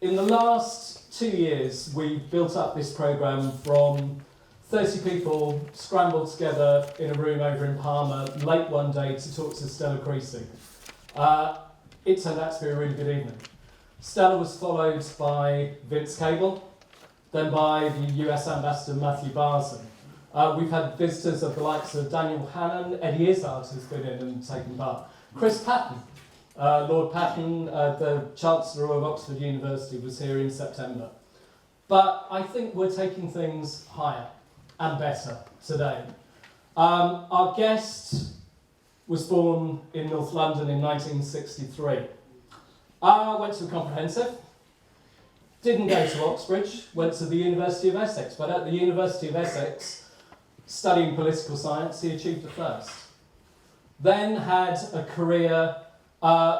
In the last 2 years, we've built up this programme from 30 people scrambled together in a room over in Palmer late one day to talk to Stella Creasy. It turned out to be a really good evening. Stella was followed by Vince Cable, then by the US Ambassador Matthew Barson. We've had visitors of the likes of Daniel Hannan, Eddie Izzard has been in and taken part. Chris Patten, Lord Patten, the Chancellor of Oxford University, was here in September. But I think we're taking things higher and better today. Our guest was born in North London in 1963. Went to a comprehensive, didn't go to Oxbridge, went to the University of Essex, but at the University of Essex, studying political science, he achieved a first. Then had a career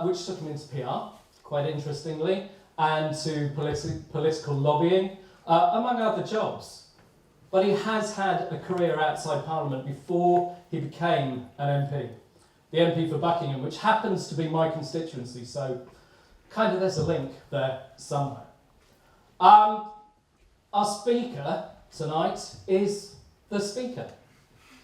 which took him into PR, quite interestingly, and to political lobbying, among other jobs. But he has had a career outside Parliament before he became an MP. The MP for Buckingham, which happens to be my constituency, so kind of there's a link there somewhere. Our speaker tonight is the Speaker.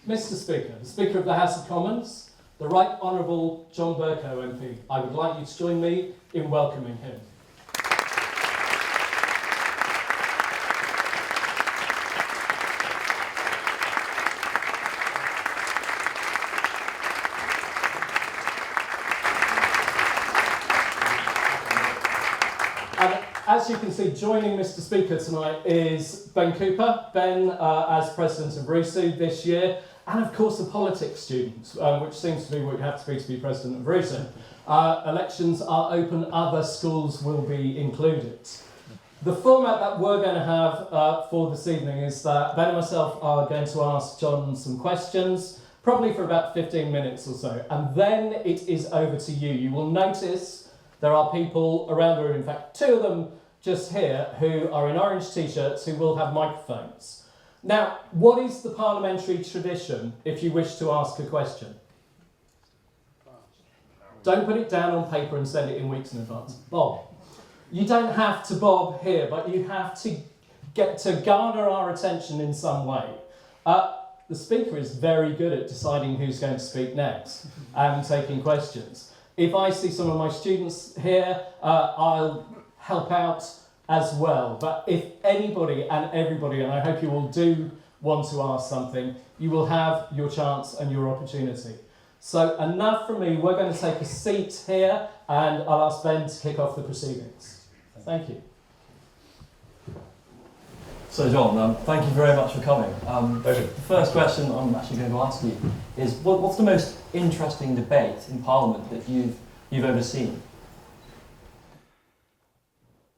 Mr. Speaker, the Speaker of the House of Commons, the Right Honourable John Bercow MP. I would like you to join me in welcoming him. As you can see, joining Mr. Speaker tonight is Ben Cooper. Ben, as President of RUSU this year, and of course a politics student, which seems to be what you have to be President of RUSU. Elections are open, other schools will be included. The format that we're going to have for this evening is that Ben and myself are going to ask John some questions, probably for about 15 minutes or so, and then it is over to you. You will notice there are people around the room, in fact, two of them just here, who are in orange t-shirts who will have microphones. Now, what is the parliamentary tradition if you wish to ask a question? Don't put it down on paper and send it in weeks in advance. Bob. You don't have to bob here, but you have to get to garner our attention in some way. The speaker is very good at deciding who's going to speak next and taking questions. If I see some of my students here, I'll help out as well. But if anybody and everybody, and I hope you all do want to ask something, you will have your chance and your opportunity. So enough from me. We're going to take a seat here and I'll ask Ben to kick off the proceedings. Thank you. So John, thank you very much for coming. Pleasure. The first question I'm actually going to ask you is, what's the most interesting debate in Parliament that you've ever seen?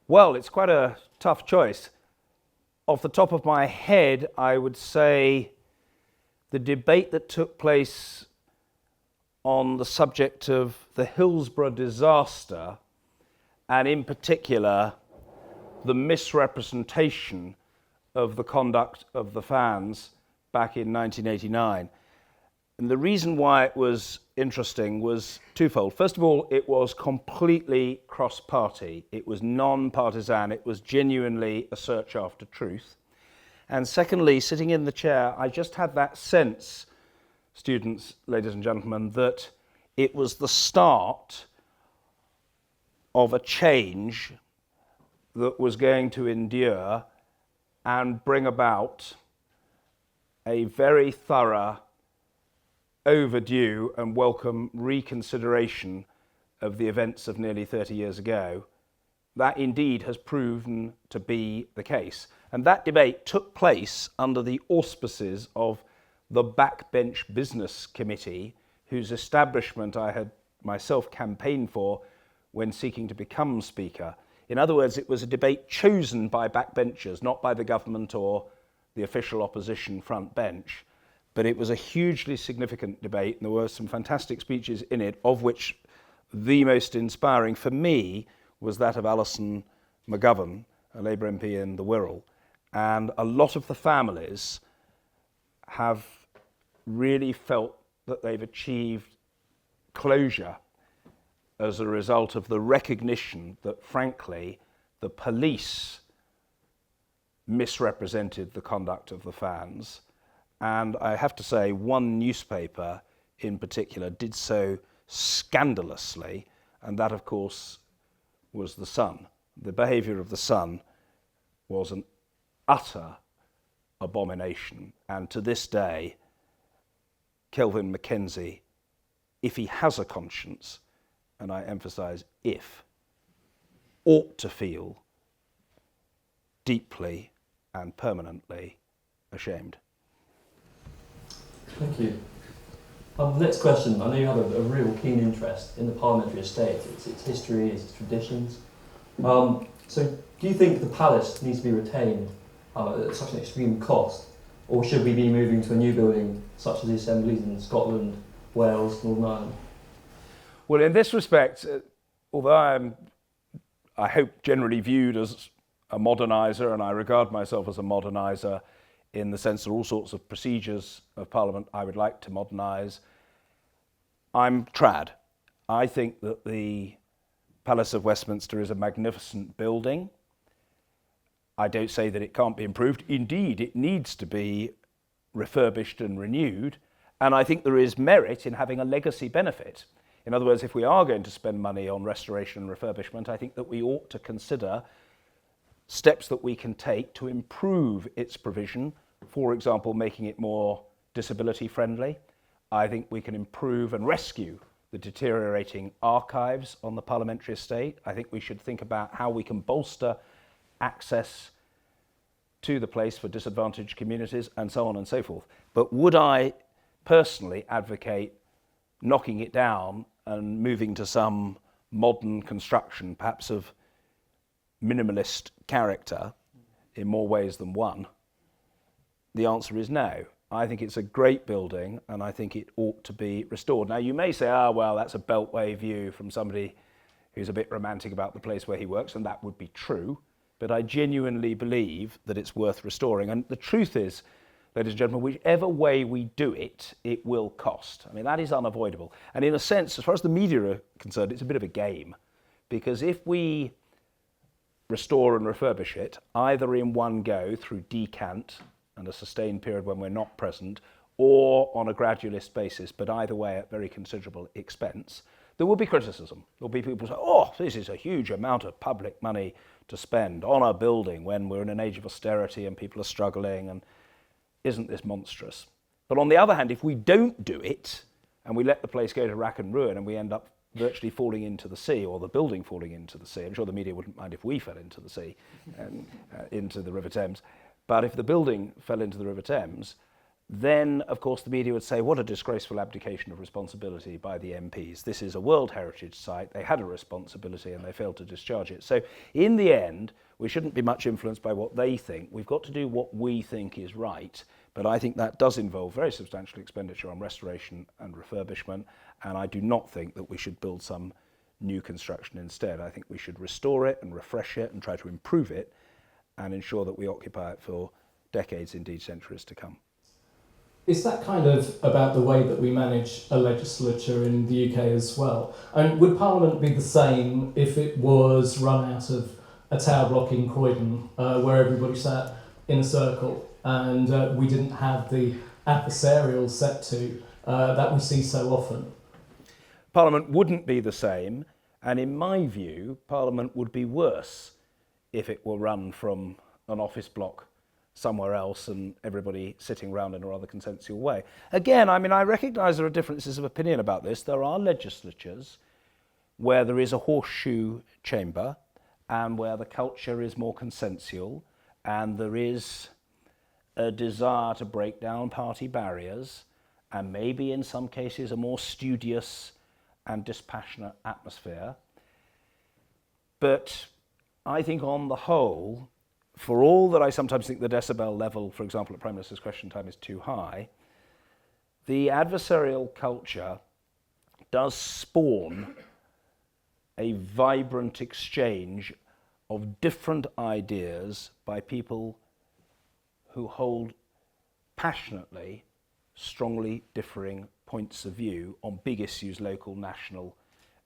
Well, it's quite a tough choice. Off the top of my head, I would say the debate that took place on the subject of the Hillsborough disaster, and in particular, the misrepresentation of the conduct of the fans back in 1989. And the reason why it was interesting was twofold. First of all, it was completely cross-party. It was non-partisan. It was genuinely a search after truth. And secondly, sitting in the chair, I just had that sense, students, ladies and gentlemen, that it was the start of a change that was going to endure and bring about a very thorough, overdue and welcome reconsideration of the events of nearly 30 years ago. That indeed has proven to be the case. And that debate took place under the auspices of the Backbench Business Committee, whose establishment I had myself campaigned for when seeking to become Speaker. In other words, it was a debate chosen by backbenchers, not by the government or the official opposition front bench. But it was a hugely significant debate, and there were some fantastic speeches in it, of which the most inspiring for me was that of Alison McGovern, a Labour MP in the Wirral. And a lot of the families have really felt that they've achieved closure as a result of the recognition that, frankly, the police misrepresented the conduct of the fans. And I have to say, one newspaper in particular did so scandalously, and that, of course, was The Sun. The behaviour of The Sun was an utter abomination, and to this day, Kelvin Mackenzie, if he has a conscience, and I emphasise if, ought to feel deeply and permanently ashamed. Thank you. Next question. I know you have a real keen interest in the parliamentary estate, its history, its traditions. So do you think the palace needs to be retained at such an extreme cost, or should we be moving to a new building such as the assemblies in Scotland, Wales, Northern Ireland? Well, in this respect, although I'm, I hope, generally viewed as a moderniser, and I regard myself as a moderniser in the sense there are all sorts of procedures of Parliament I would like to modernise, I'm trad. I think that the Palace of Westminster is a magnificent building. I don't say that it can't be improved. Indeed, it needs to be refurbished and renewed, and I think there is merit in having a legacy benefit. In other words, if we are going to spend money on restoration and refurbishment, I think that we ought to consider steps that we can take to improve its provision, for example, making it more disability friendly. I think we can improve and rescue the deteriorating archives on the parliamentary estate. I think we should think about how we can bolster access to the place for disadvantaged communities and so on and so forth. But would I personally advocate knocking it down and moving to some modern construction, perhaps of minimalist character in more ways than one? The answer is no. I think it's a great building and I think it ought to be restored. Now you may say, well, that's a Beltway view from somebody who's a bit romantic about the place where he works, and that would be true, but I genuinely believe that it's worth restoring. And the truth is, ladies and gentlemen, whichever way we do it, it will cost. I mean, that is unavoidable. And in a sense, as far as the media are concerned, it's a bit of a game, because if we restore and refurbish it, either in one go through decant and a sustained period when we're not present, or on a gradualist basis, but either way at very considerable expense, there will be criticism. There'll be people who say, oh, this is a huge amount of public money to spend on a building when we're in an age of austerity and people are struggling, and isn't this monstrous? But on the other hand, if we don't do it, and we let the place go to rack and ruin, and we end up virtually falling into the sea, or the building falling into the sea, I'm sure the media wouldn't mind if we fell into the sea, and into the River Thames, but if the building fell into the River Thames, then, of course, the media would say, what a disgraceful abdication of responsibility by the MPs. This is a World Heritage Site. They had a responsibility and they failed to discharge it. So, in the end, we shouldn't be much influenced by what they think. We've got to do what we think is right. But I think that does involve very substantial expenditure on restoration and refurbishment. And I do not think that we should build some new construction instead. I think we should restore it and refresh it and try to improve it and ensure that we occupy it for decades, indeed centuries to come. Is that kind of about the way that we manage a legislature in the UK as well? And would Parliament be the same if it was run out of a tower block in Croydon, where everybody sat in a circle and we didn't have the adversarial set to that we see so often? Parliament wouldn't be the same, and in my view, Parliament would be worse if it were run from an office block somewhere else and everybody sitting around in a rather consensual way. Again, I mean, I recognise there are differences of opinion about this. There are legislatures where there is a horseshoe chamber and where the culture is more consensual and there is a desire to break down party barriers and maybe in some cases a more studious and dispassionate atmosphere. But I think on the whole, for all that I sometimes think the decibel level, for example, at Prime Minister's Question Time is too high, the adversarial culture does spawn a vibrant exchange of different ideas by people who hold passionately, strongly differing points of view on big issues, local, national,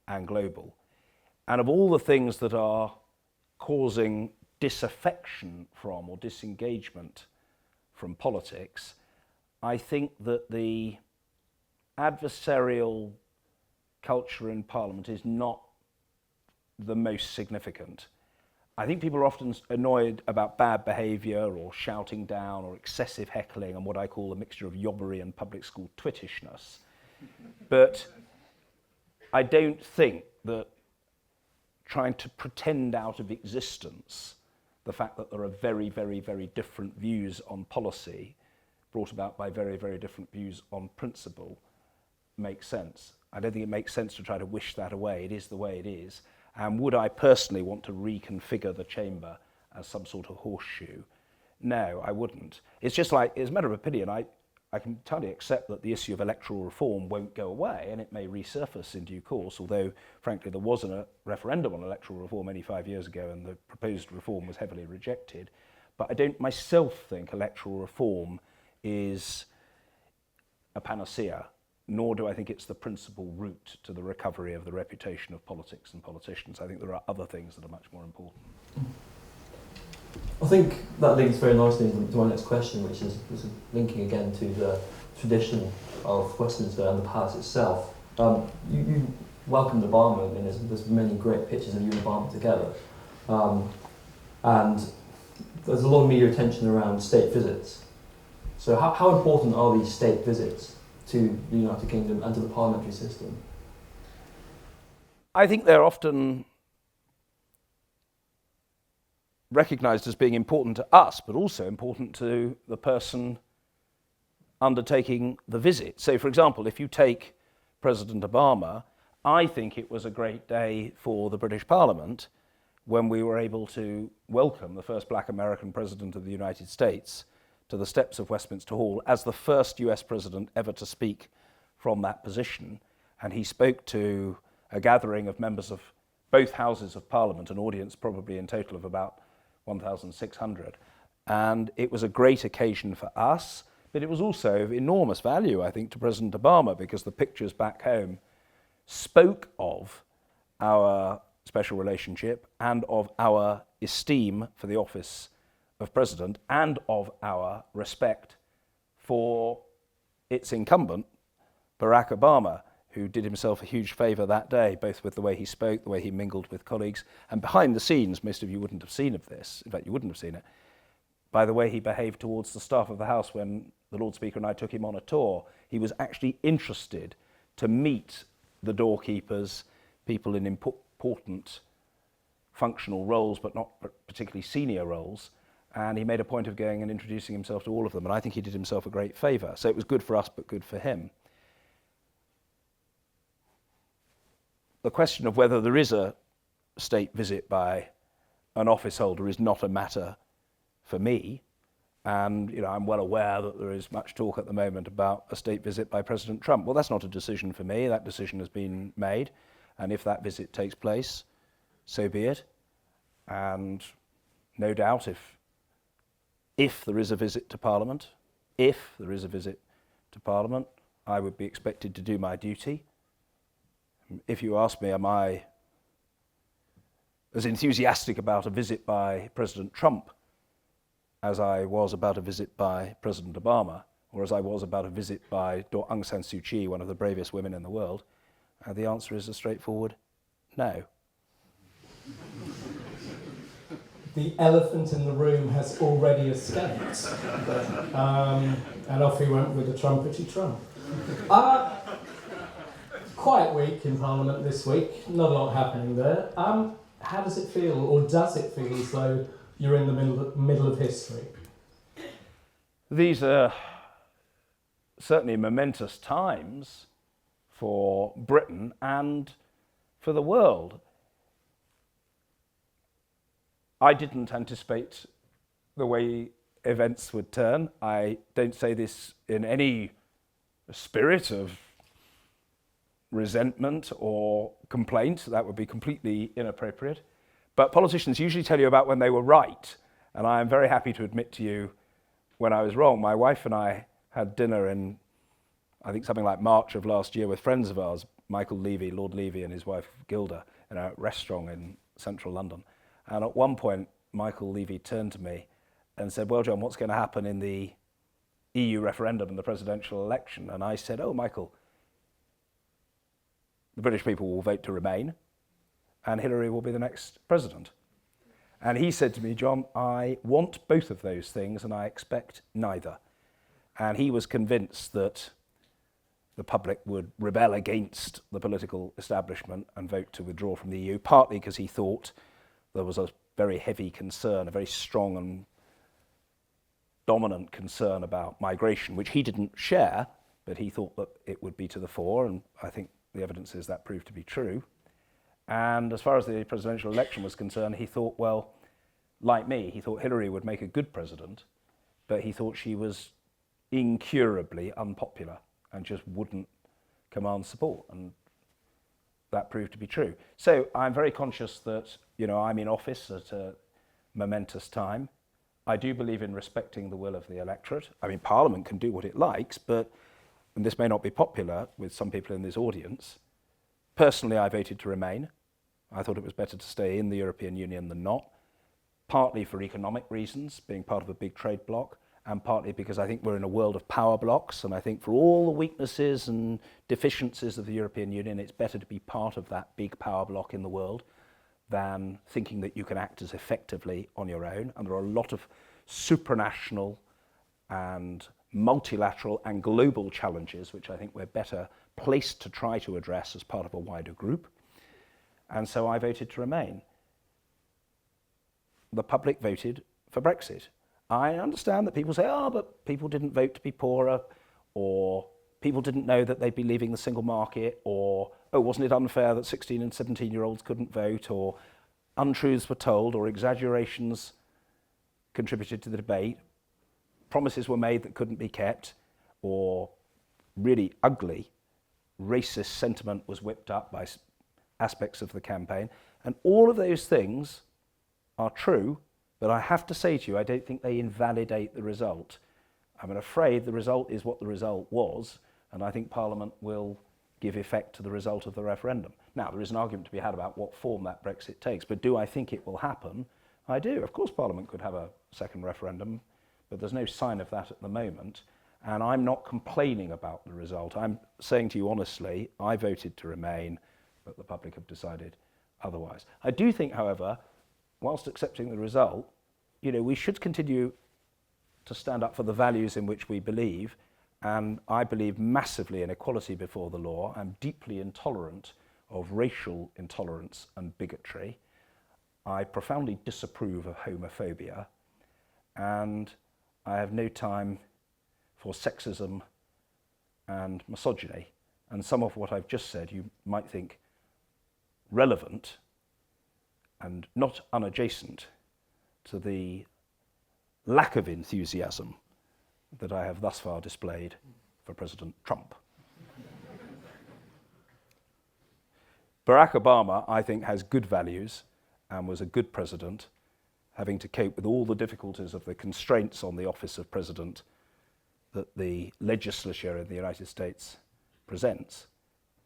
and global. And of all the things that are causing disaffection from or disengagement from politics, I think that the adversarial culture in Parliament is not the most significant. I think people are often annoyed about bad behaviour or shouting down or excessive heckling and what I call a mixture of yobbery and public school twittishness. But I don't think that trying to pretend out of existence the fact that there are very, very, very different views on policy brought about by very, very different views on principle makes sense. I don't think it makes sense to try to wish that away. It is the way it is. And would I personally want to reconfigure the chamber as some sort of horseshoe? No, I wouldn't. It's just like, as a matter of opinion, I can entirely accept that the issue of electoral reform won't go away, and it may resurface in due course, although, frankly, there wasn't a referendum on electoral reform only 5 years ago, and the proposed reform was heavily rejected. But I don't myself think electoral reform is a panacea, nor do I think it's the principal route to the recovery of the reputation of politics and politicians. I think there are other things that are much more important. I think that links very nicely to my next question, which is linking again to the tradition of Westminster and the palace itself. You welcomed Obama, and there's many great pictures of you and Obama together. And there's a lot of media attention around state visits. So how important are these state visits to the United Kingdom and to the parliamentary system? I think they're often recognised as being important to us, but also important to the person undertaking the visit. So, for example, if you take President Obama, I think it was a great day for the British Parliament when we were able to welcome the first black American president of the United States to the steps of Westminster Hall as the first US president ever to speak from that position. And he spoke to a gathering of members of both houses of Parliament, an audience probably in total of about 1,600. And it was a great occasion for us, but it was also of enormous value, I think, to President Obama, because the pictures back home spoke of our special relationship and of our esteem for the office of president and of our respect for its incumbent, Barack Obama, who did himself a huge favour that day, both with the way he spoke, the way he mingled with colleagues, and behind the scenes, most of you wouldn't have seen of this, in fact you wouldn't have seen it, by the way he behaved towards the staff of the House when the Lord Speaker and I took him on a tour. He was actually interested to meet the doorkeepers, people in important functional roles, but not particularly senior roles, and he made a point of going and introducing himself to all of them, and I think he did himself a great favour. So it was good for us, but good for him. The question of whether there is a state visit by an office holder is not a matter for me. And I'm well aware that there is much talk at the moment about a state visit by President Trump. Well, that's not a decision for me. That decision has been made. And if that visit takes place, so be it. And no doubt if there is a visit to Parliament, I would be expected to do my duty. If you ask me, am I as enthusiastic about a visit by President Trump as I was about a visit by President Obama, or as I was about a visit by Aung San Suu Kyi, one of the bravest women in the world? The answer is a straightforward no. The elephant in the room has already escaped. And off he went with the trumpety Trump. Quiet week in Parliament this week, not a lot happening there. How does it feel, or does it feel as though you're in the middle of history? These are certainly momentous times for Britain and for the world. I didn't anticipate the way events would turn. I don't say this in any spirit of resentment or complaint. That would be completely inappropriate. But politicians usually tell you about when they were right, and I am very happy to admit to you when I was wrong. My wife and I had dinner in, I think, something like March of last year with friends of ours, Michael Levy, Lord Levy, and his wife Gilda, in a restaurant in central London. And at one point, Michael Levy turned to me and said, well, John, what's going to happen in the EU referendum and the presidential election? And I said, oh, Michael, the British people will vote to remain and Hillary will be the next president. And he said to me, John, I want both of those things and I expect neither. And he was convinced that the public would rebel against the political establishment and vote to withdraw from the EU, partly because he thought there was a very heavy concern, a very strong and dominant concern about migration, which he didn't share, but he thought that it would be to the fore, and I think the evidence is that proved to be true. And as far as the presidential election was concerned, he thought, well, like me, he thought Hillary would make a good president, but he thought she was incurably unpopular and just wouldn't command support, and that proved to be true. So I'm very conscious that, I'm in office at a momentous time. I do believe in respecting the will of the electorate. I mean, Parliament can do what it likes, but, and this may not be popular with some people in this audience, personally I voted to remain. I thought it was better to stay in the European Union than not, partly for economic reasons, being part of a big trade bloc, and partly because I think we're in a world of power blocks, and I think for all the weaknesses and deficiencies of the European Union, it's better to be part of that big power block in the world than thinking that you can act as effectively on your own. And there are a lot of supranational and multilateral and global challenges which I think we're better placed to try to address as part of a wider group. And so I voted to remain. The public voted for Brexit. I understand that people say, but people didn't vote to be poorer, or people didn't know that they'd be leaving the single market, or, wasn't it unfair that 16 and 17-year-olds couldn't vote, or untruths were told, or exaggerations contributed to the debate, promises were made that couldn't be kept, or really ugly racist sentiment was whipped up by aspects of the campaign. And all of those things are true, but I have to say to you, I don't think they invalidate the result. I'm afraid the result is what the result was, and I think Parliament will give effect to the result of the referendum. Now, there is an argument to be had about what form that Brexit takes, but do I think it will happen? I do. Of course Parliament could have a second referendum, but there's no sign of that at the moment, and I'm not complaining about the result. I'm saying to you honestly, I voted to remain, but the public have decided otherwise. I do think, however, whilst accepting the result, we should continue to stand up for the values in which we believe, and I believe massively in equality before the law. I'm deeply intolerant of racial intolerance and bigotry. I profoundly disapprove of homophobia, and I have no time for sexism and misogyny. And some of what I've just said you might think relevant and not unadjacent to the lack of enthusiasm that I have thus far displayed for President Trump. Barack Obama, I think, has good values and was a good president, having to cope with all the difficulties of the constraints on the office of president that the legislature in the United States presents.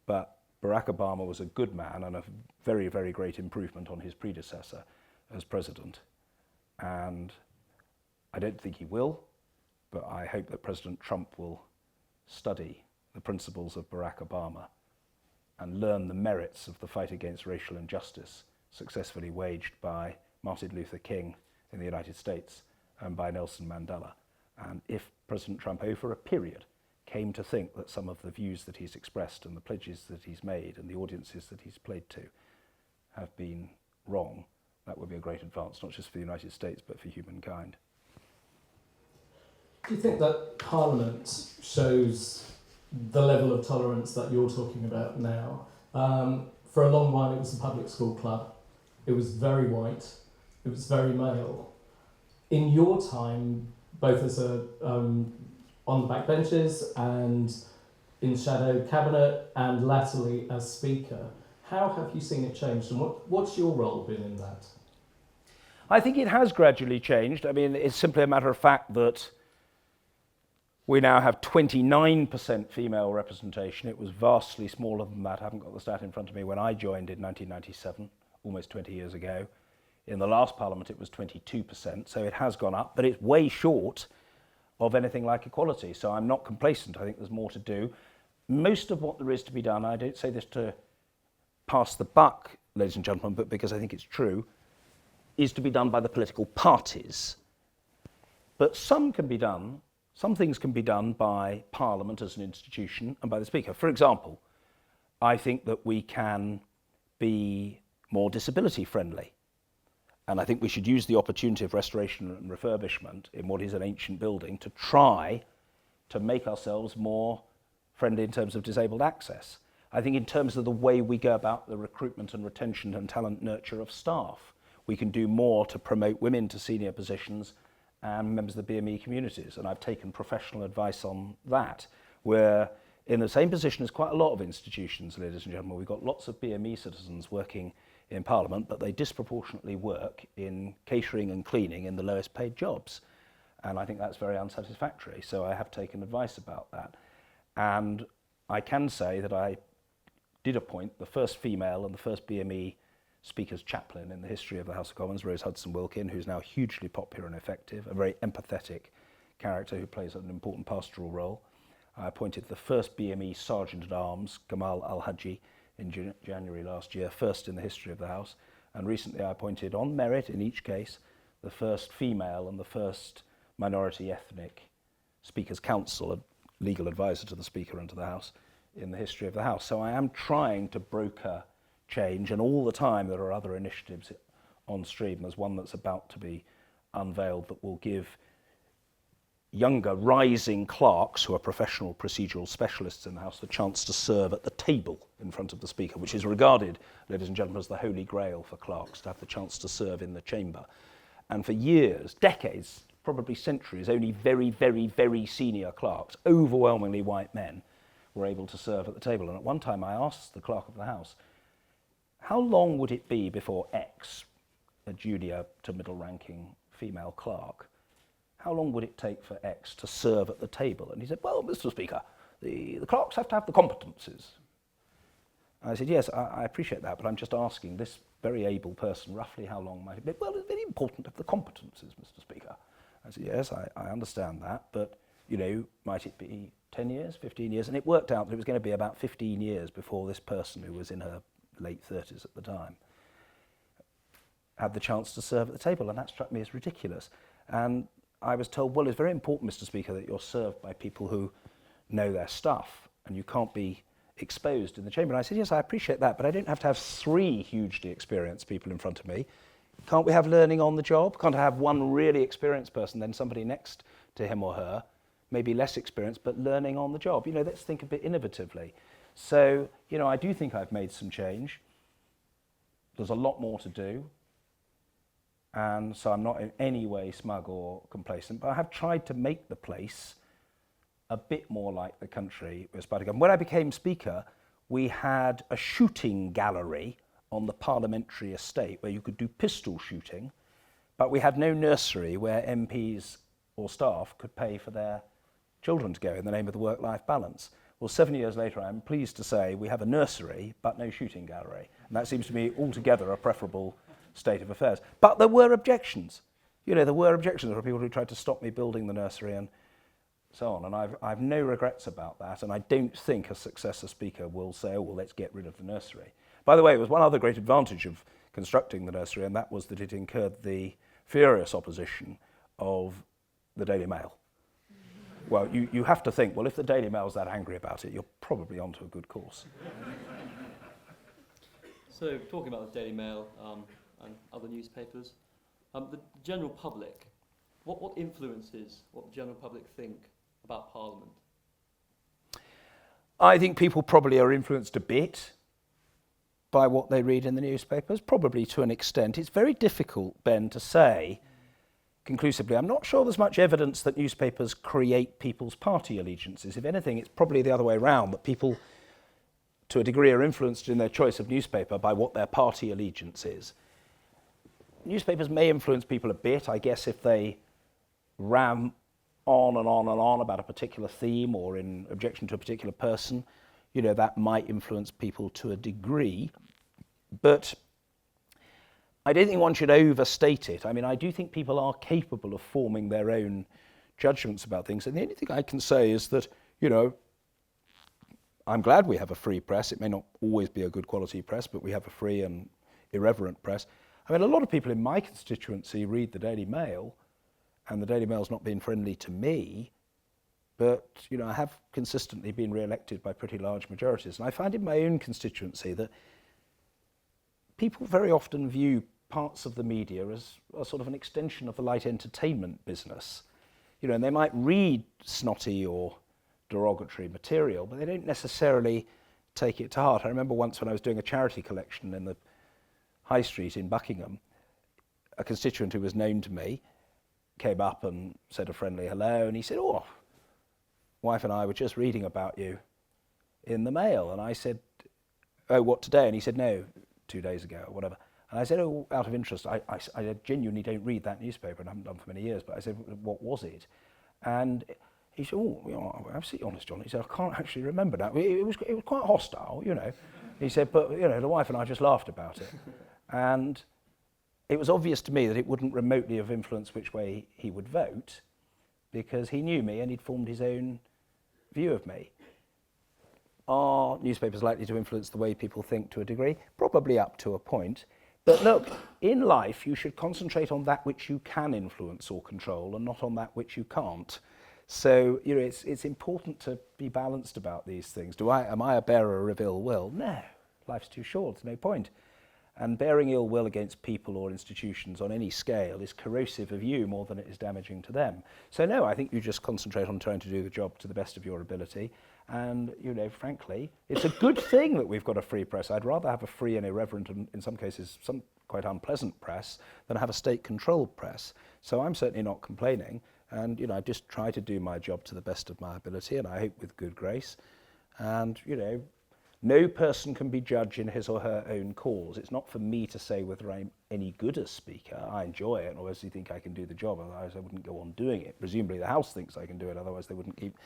But Barack Obama was a good man and a very, very great improvement on his predecessor as president. And I don't think he will, but I hope that President Trump will study the principles of Barack Obama and learn the merits of the fight against racial injustice successfully waged by Martin Luther King in the United States and by Nelson Mandela. And if President Trump, over a period, came to think that some of the views that he's expressed and the pledges that he's made and the audiences that he's played to have been wrong, that would be a great advance, not just for the United States, but for humankind. Do you think that Parliament shows the level of tolerance that you're talking about now? For a long while it was a public school club. It was very white. It was very male. In your time, both as on the backbenches and in shadow cabinet and latterly as speaker, how have you seen it change, and what's your role been in that? I think it has gradually changed. I mean, it's simply a matter of fact that we now have 29% female representation. It was vastly smaller than that. I haven't got the stat in front of me when I joined in 1997, almost 20 years ago. In the last Parliament it was 22%, so it has gone up, but it's way short of anything like equality. So I'm not complacent. I think there's more to do. Most of what there is to be done, I don't say this to pass the buck, ladies and gentlemen, but because I think it's true, is to be done by the political parties. But some things can be done by Parliament as an institution and by the Speaker. For example, I think that we can be more disability friendly. And I think we should use the opportunity of restoration and refurbishment in what is an ancient building to try to make ourselves more friendly in terms of disabled access. I think in terms of the way we go about the recruitment and retention and talent nurture of staff, we can do more to promote women to senior positions and members of the BME communities. And I've taken professional advice on that. We're in the same position as quite a lot of institutions, ladies and gentlemen. We've got lots of BME citizens working in Parliament, but they disproportionately work in catering and cleaning in the lowest paid jobs. And I think that's very unsatisfactory. So I have taken advice about that. And I can say that I did appoint the first female and the first BME Speaker's chaplain in the history of the House of Commons, Rose Hudson-Wilkin, who's now hugely popular and effective, a very empathetic character who plays an important pastoral role. I appointed the first BME Sergeant-at-Arms, Gamal Al-Haji, in January last year, first in the history of the House. And recently I appointed, on merit in each case, the first female and the first minority ethnic Speaker's Counsel, a legal advisor to the Speaker and to the House, in the history of the House. So I am trying to broker change, and all the time there are other initiatives on stream. There's one that's about to be unveiled that will give younger rising clerks who are professional procedural specialists in the House the chance to serve at the table in front of the Speaker, which is regarded, ladies and gentlemen, as the holy grail for clerks, to have the chance to serve in the chamber. And for years, decades, probably centuries, only very, very, very senior clerks, overwhelmingly white men, were able to serve at the table. And at one time I asked the clerk of the House, how long would it be before X, a junior to middle ranking female clerk, how long would it take for X to serve at the table? And he said, well, Mr. Speaker, the clerks have to have the competencies. And I said, yes, I appreciate that, but I'm just asking this very able person roughly how long might it be? Well, it's very important to have the competencies, Mr. Speaker. I said, yes, I understand that, but, you know, might it be 10 years, 15 years? And it worked out that it was going to be about 15 years before this person, who was in her late 30s at the time, had the chance to serve at the table, and that struck me as ridiculous. And I was told, well, it's very important, Mr. Speaker, that you're served by people who know their stuff, and you can't be exposed in the chamber. And I said, yes, I appreciate that, but I don't have to have 3 hugely experienced people in front of me. Can't we have learning on the job? Can't I have one really experienced person, then somebody next to him or her, maybe less experienced, but learning on the job? You know, let's think a bit innovatively. So, you know, I do think I've made some change. There's a lot more to do. And so I'm not in any way smug or complacent, but I have tried to make the place a bit more like the country we aspire to become. When I became Speaker, we had a shooting gallery on the parliamentary estate where you could do pistol shooting, but we had no nursery where MPs or staff could pay for their children to go in the name of the work-life balance. Well, 7 years later, I'm pleased to say we have a nursery, but no shooting gallery. And that seems to me altogether a preferable state of affairs. But there were objections. You know, there were objections. There were people who tried to stop me building the nursery and so on. And I've no regrets about that. And I don't think a successor Speaker will say, oh, well, let's get rid of the nursery. By the way, there was one other great advantage of constructing the nursery, and that was that it incurred the furious opposition of the Daily Mail. Well, you have to think, well, if the Daily Mail's that angry about it, you're probably onto a good course. So, talking about the Daily Mail and other newspapers, the general public, what influences what the general public think about Parliament? I think people probably are influenced a bit by what they read in the newspapers, probably to an extent. It's very difficult, Ben, to say conclusively. I'm not sure there's much evidence that newspapers create people's party allegiances. If anything, it's probably the other way around, that people, to a degree, are influenced in their choice of newspaper by what their party allegiance is. Newspapers may influence people a bit, I guess, if they ram on and on and on about a particular theme or in objection to a particular person. You know, that might influence people to a degree. But I don't think one should overstate it. I mean, I do think people are capable of forming their own judgments about things. And the only thing I can say is that, you know, I'm glad we have a free press. It may not always be a good quality press, but we have a free and irreverent press. I mean, a lot of people in my constituency read the Daily Mail, and the Daily Mail's not been friendly to me, but, you know, I have consistently been re-elected by pretty large majorities. And I find in my own constituency that people very often view parts of the media as a sort of an extension of the light entertainment business. You know, and they might read snotty or derogatory material, but they don't necessarily take it to heart. I remember once when I was doing a charity collection in the High Street in Buckingham, a constituent who was known to me came up and said a friendly hello, and he said, "Oh, wife and I were just reading about you in the Mail." And I said, "Oh, what, today?" And he said, "No, 2 days ago," or whatever. And I said, "Oh, out of interest, I genuinely don't read that newspaper and haven't done for many years," but I said, "What was it?" And he said, "Oh, you know, I'm absolutely honest, John." He said, "I can't actually remember that. It was quite hostile, you know." He said, "But, you know, the wife and I just laughed about it." And it was obvious to me that it wouldn't remotely have influenced which way he would vote, because he knew me and he'd formed his own view of me. Are newspapers likely to influence the way people think to a degree? Probably up to a point. But look, in life you should concentrate on that which you can influence or control and not on that which you can't. So, you know, it's important to be balanced about these things. Am I a bearer of ill will? No, life's too short, there's no point. And bearing ill will against people or institutions on any scale is corrosive of you more than it is damaging to them. So no, I think you just concentrate on trying to do the job to the best of your ability. And, you know, frankly, it's a good thing that we've got a free press. I'd rather have a free and irreverent and, in some cases, some quite unpleasant press than have a state-controlled press. So I'm certainly not complaining. And, you know, I just try to do my job to the best of my ability, and I hope with good grace. And, you know, no person can be judge in his or her own cause. It's not for me to say whether I'm any good as Speaker. I enjoy it and obviously think I can do the job, otherwise I wouldn't go on doing it. Presumably the House thinks I can do it, otherwise they wouldn't keep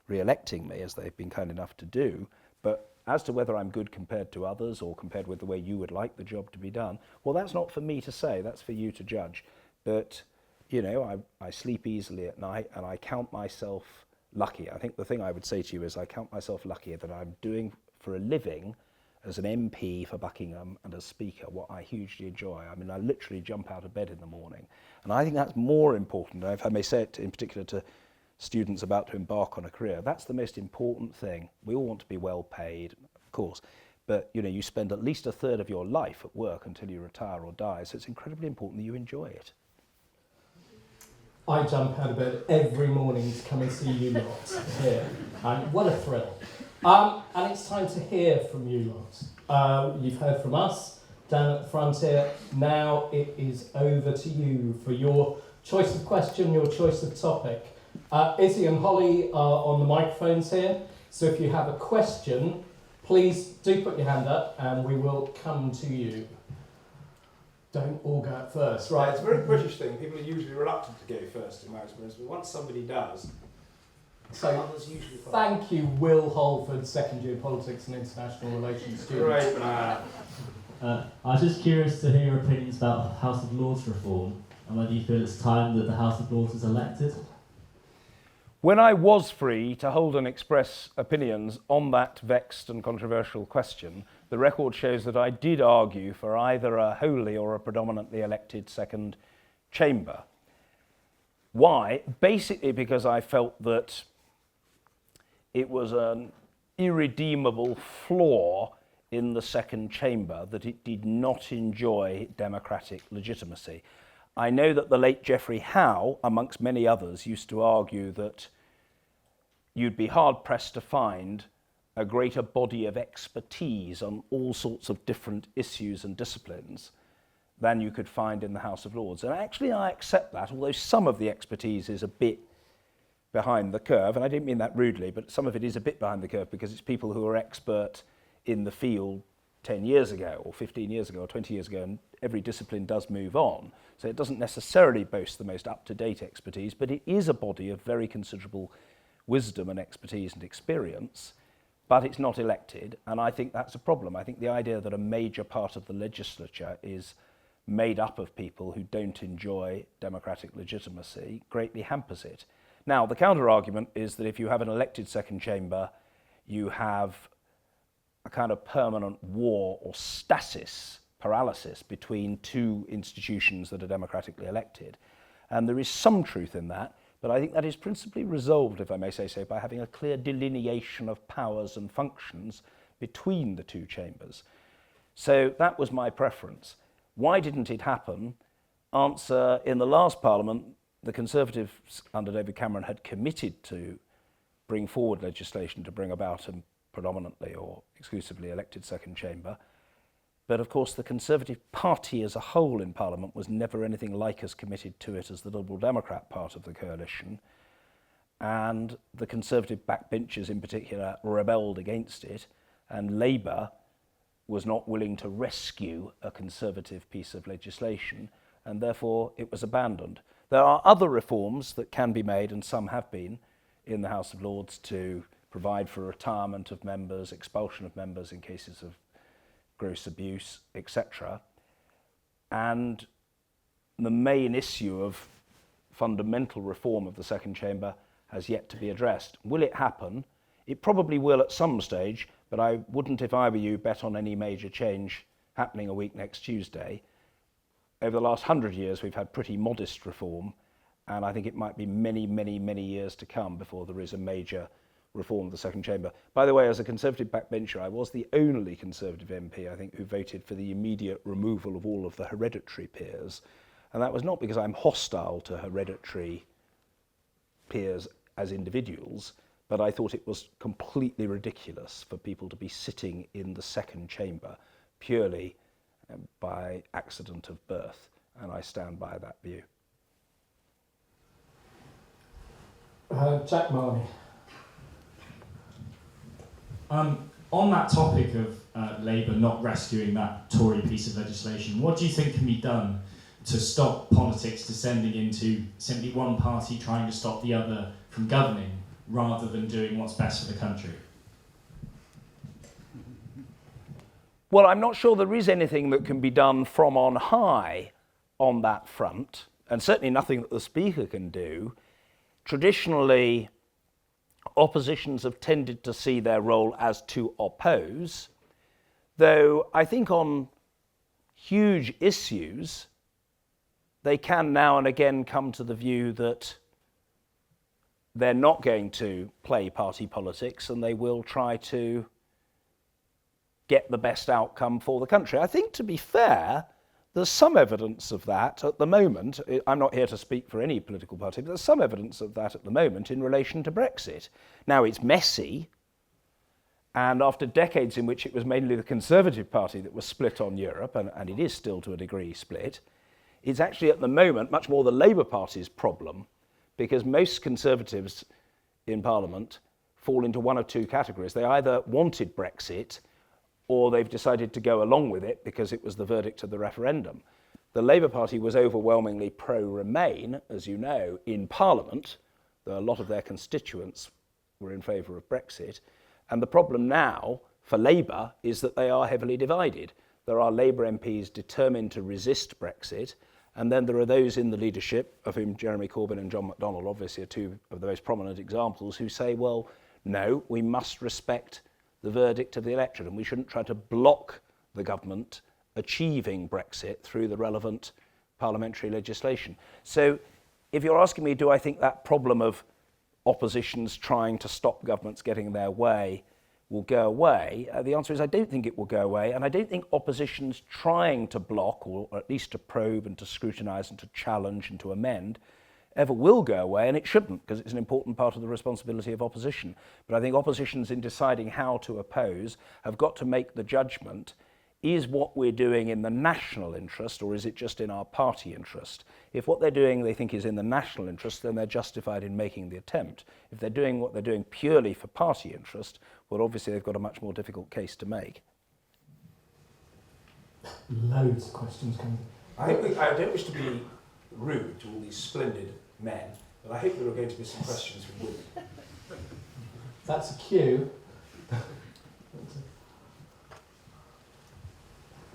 re-electing me, as they've been kind enough to do. But as to whether I'm good compared to others or compared with the way you would like the job to be done, well, that's not for me to say, that's for you to judge. But, you know, I sleep easily at night and I count myself lucky. I think the thing I would say to you is I count myself lucky that I'm doing for a living as an MP for Buckingham and as Speaker what I hugely enjoy. I mean, I literally jump out of bed in the morning. And I think that's more important. If I may say it in particular to students about to embark on a career, that's the most important thing. We all want to be well paid, of course, but you know, you spend at least a third of your life at work until you retire or die, so it's incredibly important that you enjoy it. I jump out of bed every morning to come and see you lot here, and what a thrill. And it's time to hear from you lot. You've heard from us down at the front here. Now it is over to you for your choice of question, your choice of topic. Izzy and Holly are on the microphones here, so if you have a question, please do put your hand up and we will come to you. Don't all go at first, right? Yeah, it's a very British thing. People are usually reluctant to go first in my experience, but once somebody does, So, others usually follow. thank you, Will Holford, second year politics and international relations student. Great man. I was just curious to hear your opinions about House of Lords reform and whether you feel it's time that the House of Lords is elected. When I was free to hold and express opinions on that vexed and controversial question, the record shows that I did argue for either a wholly or a predominantly elected second chamber. Why? Basically because I felt that it was an irredeemable flaw in the second chamber, that it did not enjoy democratic legitimacy. I know that the late Geoffrey Howe, amongst many others, used to argue that you'd be hard-pressed to find a greater body of expertise on all sorts of different issues and disciplines than you could find in the House of Lords. And actually I accept that, although some of the expertise is a bit behind the curve, and I don't mean that rudely, but some of it is a bit behind the curve because it's people who are expert in the field 10 years ago or 15 years ago or 20 years ago, and every discipline does move on. So it doesn't necessarily boast the most up-to-date expertise, but it is a body of very considerable wisdom and expertise and experience, but it's not elected, and I think that's a problem. I think the idea that a major part of the legislature is made up of people who don't enjoy democratic legitimacy greatly hampers it. Now, the counter-argument is that if you have an elected second chamber, you have a kind of permanent war or stasis, paralysis between two institutions that are democratically elected. And there is some truth in that, but I think that is principally resolved, if I may say so, by having a clear delineation of powers and functions between the two chambers. So that was my preference. Why didn't it happen? Answer, in the last Parliament, the Conservatives under David Cameron had committed to bring forward legislation to bring about a predominantly or exclusively elected second chamber. But of course the Conservative Party as a whole in Parliament was never anything like as committed to it as the Liberal Democrat part of the coalition. And the Conservative backbenchers in particular rebelled against it, and Labour was not willing to rescue a Conservative piece of legislation, and therefore it was abandoned. There are other reforms that can be made, and some have been, in the House of Lords to provide for retirement of members, expulsion of members in cases of gross abuse, etc. And the main issue of fundamental reform of the second chamber has yet to be addressed. Will it happen? It probably will at some stage, but I wouldn't, if I were you, bet on any major change happening a week next Tuesday. Over the last 100 years, we've had pretty modest reform, and I think it might be many, many, many years to come before there is a major reform of the second chamber. By the way, as a Conservative backbencher, I was the only Conservative MP, I think, who voted for the immediate removal of all of the hereditary peers. And that was not because I'm hostile to hereditary peers as individuals, but I thought it was completely ridiculous for people to be sitting in the second chamber purely by accident of birth, and I stand by that view. Jack Marley. On that topic of Labour not rescuing that Tory piece of legislation, what do you think can be done to stop politics descending into simply one party trying to stop the other from governing, rather than doing what's best for the country? Well, I'm not sure there is anything that can be done from on high on that front, and certainly nothing that the Speaker can do. Traditionally, oppositions have tended to see their role as to oppose, though I think on huge issues, they can now and again come to the view that they're not going to play party politics and they will try to get the best outcome for the country. I think, to be fair, there's some evidence of that at the moment. I'm not here to speak for any political party, but there's some evidence of that at the moment in relation to Brexit. Now, it's messy, and after decades in which it was mainly the Conservative Party that was split on Europe, and it is still to a degree split, it's actually at the moment much more the Labour Party's problem, because most Conservatives in Parliament fall into one of two categories. They either wanted Brexit, or they've decided to go along with it because it was the verdict of the referendum. The Labour Party was overwhelmingly pro-Remain, as you know, in Parliament, though a lot of their constituents were in favour of Brexit. And the problem now for Labour is that they are heavily divided. There are Labour MPs determined to resist Brexit, and then there are those in the leadership, of whom Jeremy Corbyn and John McDonnell obviously are two of the most prominent examples, who say, well, no, we must respect the verdict of the electorate, and we shouldn't try to block the government achieving Brexit through the relevant parliamentary legislation. So if you're asking me, do I think that problem of oppositions trying to stop governments getting their way will go away? The answer is I don't think it will go away, and I don't think oppositions trying to block, or at least to probe and to scrutinise and to challenge and to amend, ever will go away, and it shouldn't, because it's an important part of the responsibility of opposition. But I think oppositions, in deciding how to oppose, have got to make the judgment, is what we're doing in the national interest, or is it just in our party interest? If what they're doing they think is in the national interest, then they're justified in making the attempt. If they're doing what they're doing purely for party interest, well, obviously they've got a much more difficult case to make. Loads of questions coming. I don't wish to be rude to all these splendid men, but I hope there are going to be some questions from women. That's a cue.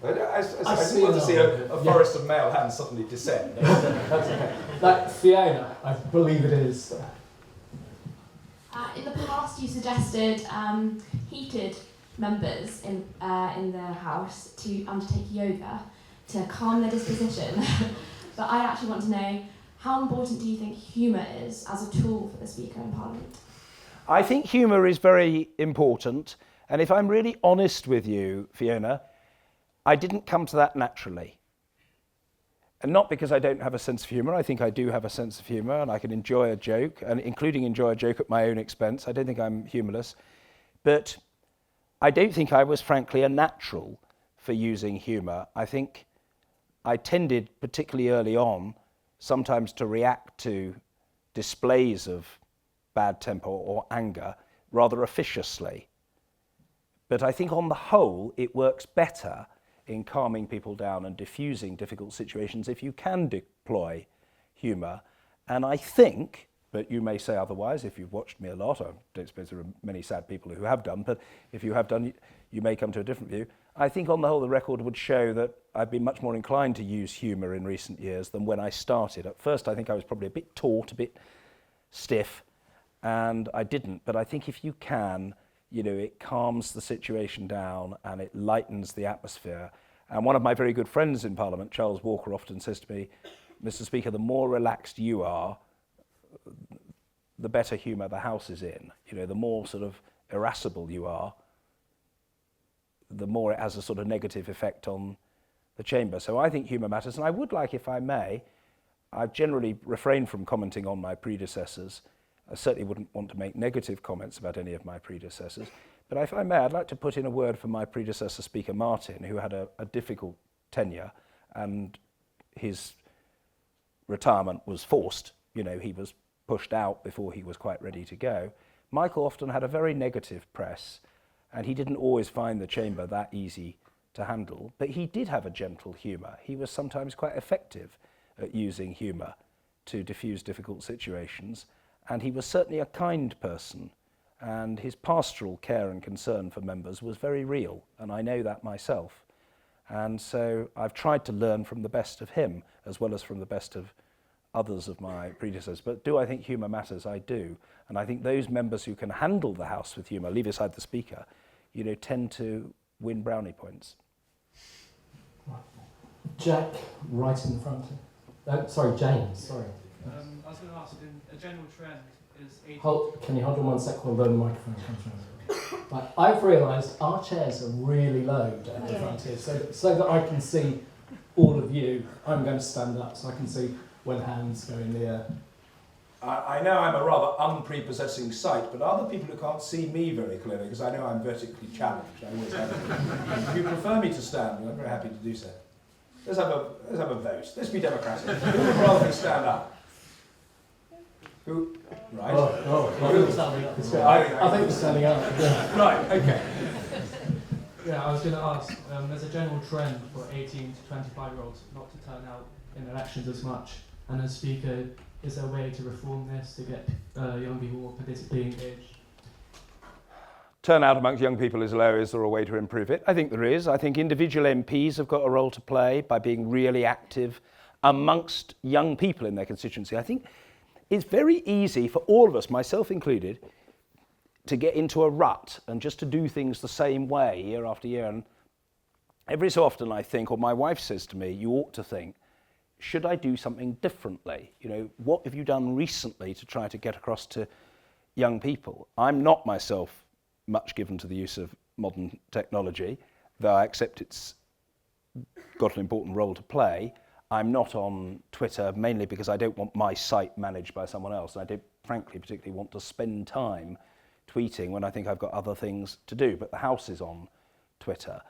I I just want to see a forest of male hands suddenly descend. That's okay. Like Fiona, I believe it is. In the past, you suggested heated members in the house to undertake yoga to calm their disposition. But I actually want to know, how important do you think humour is as a tool for the Speaker in Parliament? I think humour is very important, and if I'm really honest with you, Fiona, I didn't come to that naturally. And not because I don't have a sense of humour. I think I do have a sense of humour, and I can enjoy a joke, and including enjoy a joke at my own expense. I don't think I'm humorless. But I don't think I was, frankly, a natural for using humour. I think I tended, particularly early on, sometimes to react to displays of bad temper or anger rather officiously. But I think on the whole, it works better in calming people down and diffusing difficult situations if you can deploy humour. And I think, but you may say otherwise if you've watched me a lot, I don't suppose there are many sad people who have done, but if you have done, you may come to a different view. I think on the whole the record would show that I've been much more inclined to use humour in recent years than when I started. At first I think I was probably a bit taut, a bit stiff, and I didn't. But I think if you can, it calms the situation down and it lightens the atmosphere. And one of my very good friends in Parliament, Charles Walker, often says to me, Mr. Speaker, the more relaxed you are, the better humour the House is in. The more sort of irascible you are, the more it has a sort of negative effect on the chamber. So I think humour matters. And I would like, if I may, I've generally refrained from commenting on my predecessors. I certainly wouldn't want to make negative comments about any of my predecessors. But if I may, I'd like to put in a word for my predecessor, Speaker Martin, who had a difficult tenure, and his retirement was forced. He was pushed out before he was quite ready to go. Michael often had a very negative press, and he didn't always find the chamber that easy to handle, but he did have a gentle humour. He was sometimes quite effective at using humour to diffuse difficult situations, and he was certainly a kind person, and his pastoral care and concern for members was very real, and I know that myself. And so I've tried to learn from the best of him, as well as from the best of others of my predecessors. But do I think humour matters? I do. And I think those members who can handle the House with humour, leave aside the Speaker, tend to win brownie points. Jack, right in front. Sorry, James, sorry. I was going to ask, a general trend is... Can you hold on 1 second while the microphone comes around? Right, I've realised our chairs are really low down the front here, so that I can see all of you. I'm going to stand up so I can see when hands go in the air. I know I'm a rather unprepossessing sight, but other people who can't see me very clearly, because I know I'm vertically challenged, I always have been. If you prefer me to stand, I'm very happy to do so. Let's have a vote. Let's be democratic. Who would rather stand up? Who? Right. I think we're standing up. Yeah. Right, okay. Yeah, I was going to ask, there's a general trend for 18 to 25-year-olds not to turn out in elections as much. And as Speaker, is there a way to reform this to get young people more politically engaged? Turnout amongst young people is low. Is there a way to improve it? I think there is. I think individual MPs have got a role to play by being really active amongst young people in their constituency. I think it's very easy for all of us, myself included, to get into a rut and just to do things the same way year after year. And every so often I think, or my wife says to me, you ought to think, should I do something differently? What have you done recently to try to get across to young people? I'm not myself much given to the use of modern technology, though I accept it's got an important role to play. I'm not on Twitter mainly because I don't want my site managed by someone else. And I don't, frankly, particularly want to spend time tweeting when I think I've got other things to do. But the House is on Twitter.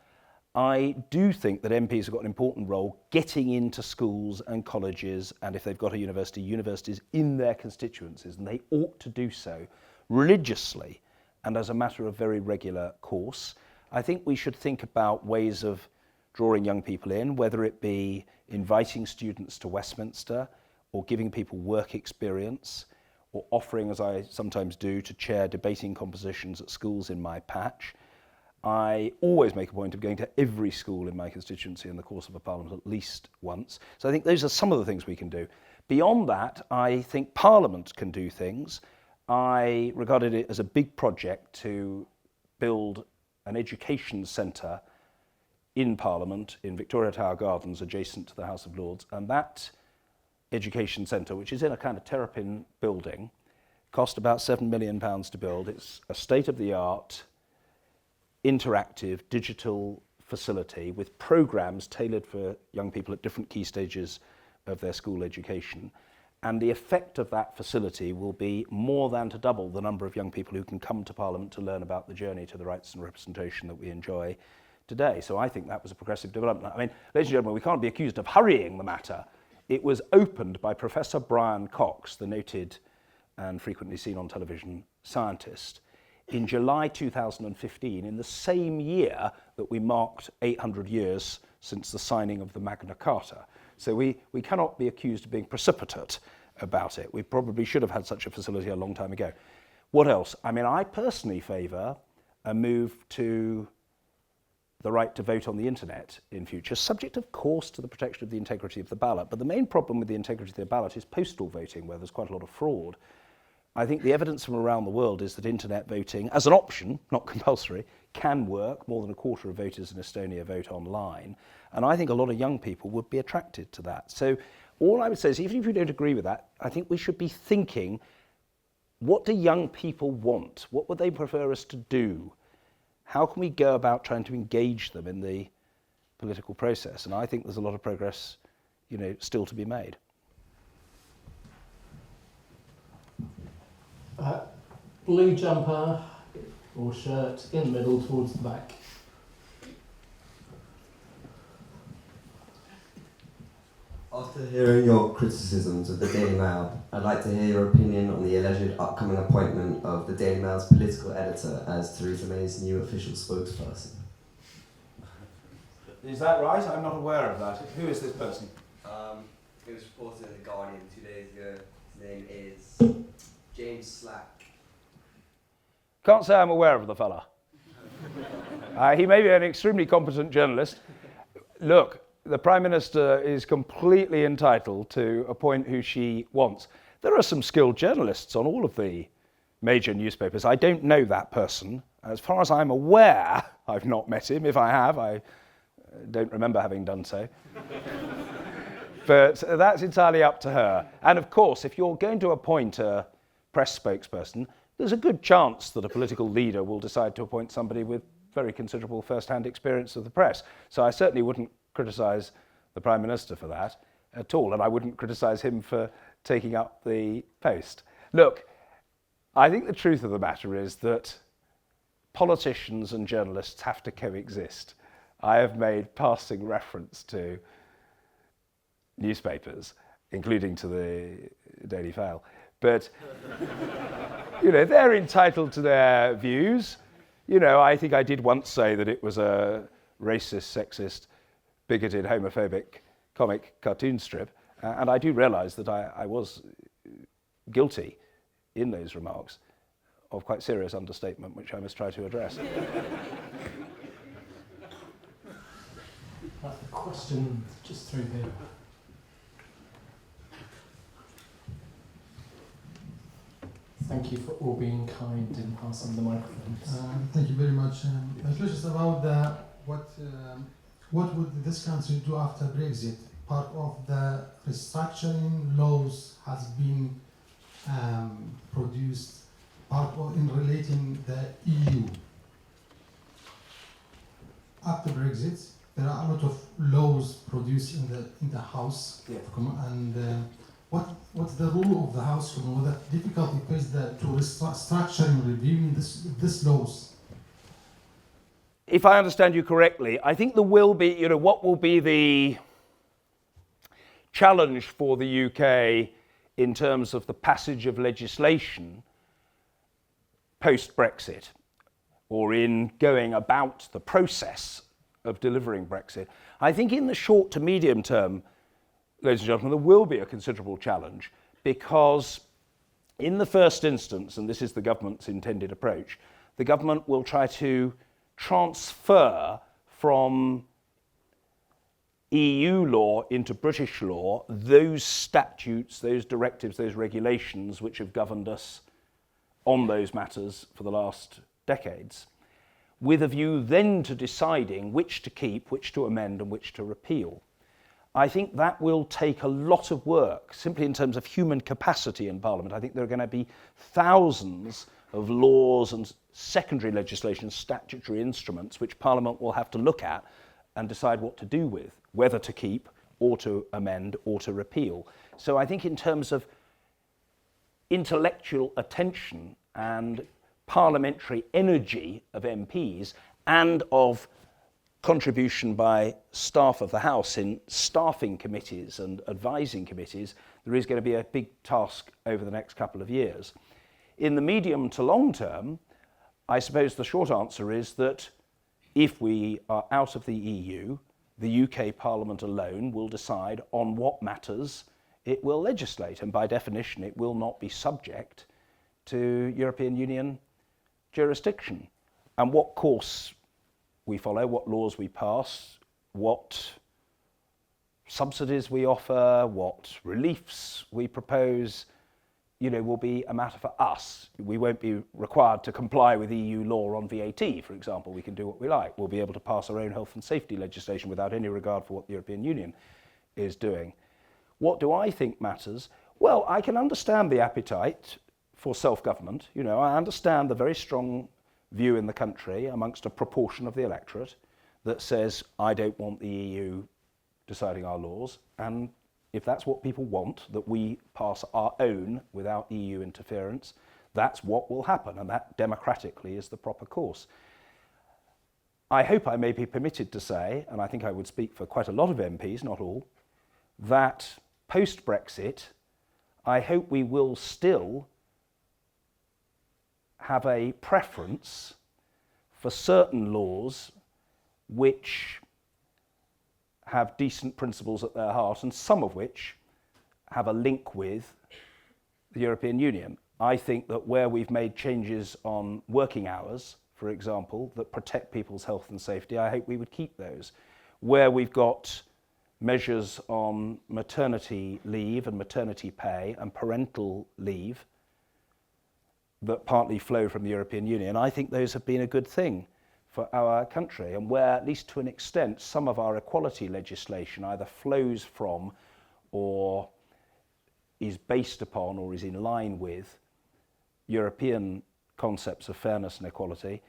I do think that MPs have got an important role getting into schools and colleges, and if they've got a university, universities in their constituencies, and they ought to do so religiously and as a matter of very regular course. I think we should think about ways of drawing young people in, whether it be inviting students to Westminster or giving people work experience or offering, as I sometimes do, to chair debating compositions at schools in my patch. I always make a point of going to every school in my constituency in the course of a parliament at least once. So I think those are some of the things we can do. Beyond that, I think Parliament can do things. I regarded it as a big project to build an education centre in Parliament, in Victoria Tower Gardens, adjacent to the House of Lords. And that education centre, which is in a kind of terrapin building, cost about £7 million to build. It's a state-of-the-art, interactive, digital facility with programmes tailored for young people at different key stages of their school education. And the effect of that facility will be more than to double the number of young people who can come to Parliament to learn about the journey to the rights and representation that we enjoy today. So I think that was a progressive development. I mean, ladies and gentlemen, we can't be accused of hurrying the matter. It was opened by Professor Brian Cox, the noted and frequently seen on television scientist, in July 2015, in the same year that we marked 800 years since the signing of the Magna Carta. So we cannot be accused of being precipitate about it. We probably should have had such a facility a long time ago. What else? I mean, I personally favour a move to the right to vote on the internet in future, subject of course to the protection of the integrity of the ballot. But the main problem with the integrity of the ballot is postal voting, where there's quite a lot of fraud. I think the evidence from around the world is that internet voting, as an option, not compulsory, can work. More than a quarter of voters in Estonia vote online. And I think a lot of young people would be attracted to that. So all I would say is, even if you don't agree with that, I think we should be thinking, what do young people want? What would they prefer us to do? How can we go about trying to engage them in the political process? And I think there's a lot of progress, still to be made. Blue jumper or shirt in the middle towards the back. After hearing your criticisms of the Daily Mail, I'd like to hear your opinion on the alleged upcoming appointment of the Daily Mail's political editor as Theresa May's new official spokesperson. Is that right? I'm not aware of that. Who is this person? It was reported in The Guardian 2 days ago. His name is James Slack. Can't say I'm aware of the fella. He may be an extremely competent journalist. Look, the Prime Minister is completely entitled to appoint who she wants. There are some skilled journalists on all of the major newspapers. I don't know that person. As far as I'm aware, I've not met him. If I have, I don't remember having done so. But that's entirely up to her. And of course, if you're going to appoint a press spokesperson, there's a good chance that a political leader will decide to appoint somebody with very considerable first-hand experience of the press. So I certainly wouldn't criticise the Prime Minister for that at all, and I wouldn't criticise him for taking up the post. Look, I think the truth of the matter is that politicians and journalists have to coexist. I have made passing reference to newspapers, including to the Daily Mail, but they're entitled to their views. I think I did once say that it was a racist, sexist, bigoted, homophobic comic cartoon strip, and I do realise that I was guilty in those remarks of quite serious understatement, which I must try to address. A question just through here. Thank you for all being kind in passing the microphones. Thank you very much. My question is about what would this country do after Brexit? Part of the restructuring laws has been produced, part of in relating the EU. After Brexit, there are a lot of laws produced in the House, and what's the role of the House? What the difficulty is that to restructuring, reviewing this laws? If I understand you correctly, I think there will be, what will be the challenge for the UK in terms of the passage of legislation post-Brexit, or in going about the process of delivering Brexit. I think in the short to medium term, ladies and gentlemen, there will be a considerable challenge, because in the first instance, and this is the government's intended approach, the government will try to transfer from EU law into British law those statutes, those directives, those regulations which have governed us on those matters for the last decades, with a view then to deciding which to keep, which to amend and which to repeal. I think that will take a lot of work, simply in terms of human capacity in Parliament. I think there are going to be thousands of laws and secondary legislation, statutory instruments, which Parliament will have to look at and decide what to do with, whether to keep or to amend or to repeal. So I think in terms of intellectual attention and parliamentary energy of MPs and of contribution by staff of the House in staffing committees and advising committees, there is going to be a big task over the next couple of years. In the medium to long term, I suppose the short answer is that if we are out of the EU, the UK Parliament alone will decide on what matters it will legislate, and by definition it will not be subject to European Union jurisdiction. And what course we follow, what laws we pass, what subsidies we offer, what reliefs we propose, will be a matter for us. We won't be required to comply with EU law on VAT, for example. We can do what we like. We'll be able to pass our own health and safety legislation without any regard for what the European Union is doing. What do I think matters? Well, I can understand the appetite for self-government. I understand the very strong view in the country amongst a proportion of the electorate that says, I don't want the EU deciding our laws, and if that's what people want, that we pass our own without EU interference, that's what will happen, and that democratically is the proper course. I hope I may be permitted to say, and I think I would speak for quite a lot of MPs, not all, that post-Brexit, I hope we will still have a preference for certain laws which have decent principles at their heart, and some of which have a link with the European Union. I think that where we've made changes on working hours, for example, that protect people's health and safety, I hope we would keep those. Where we've got measures on maternity leave and maternity pay and parental leave that partly flow from the European Union, I think those have been a good thing for our country, and where, at least to an extent, some of our equality legislation either flows from or is based upon or is in line with European concepts of fairness and equality,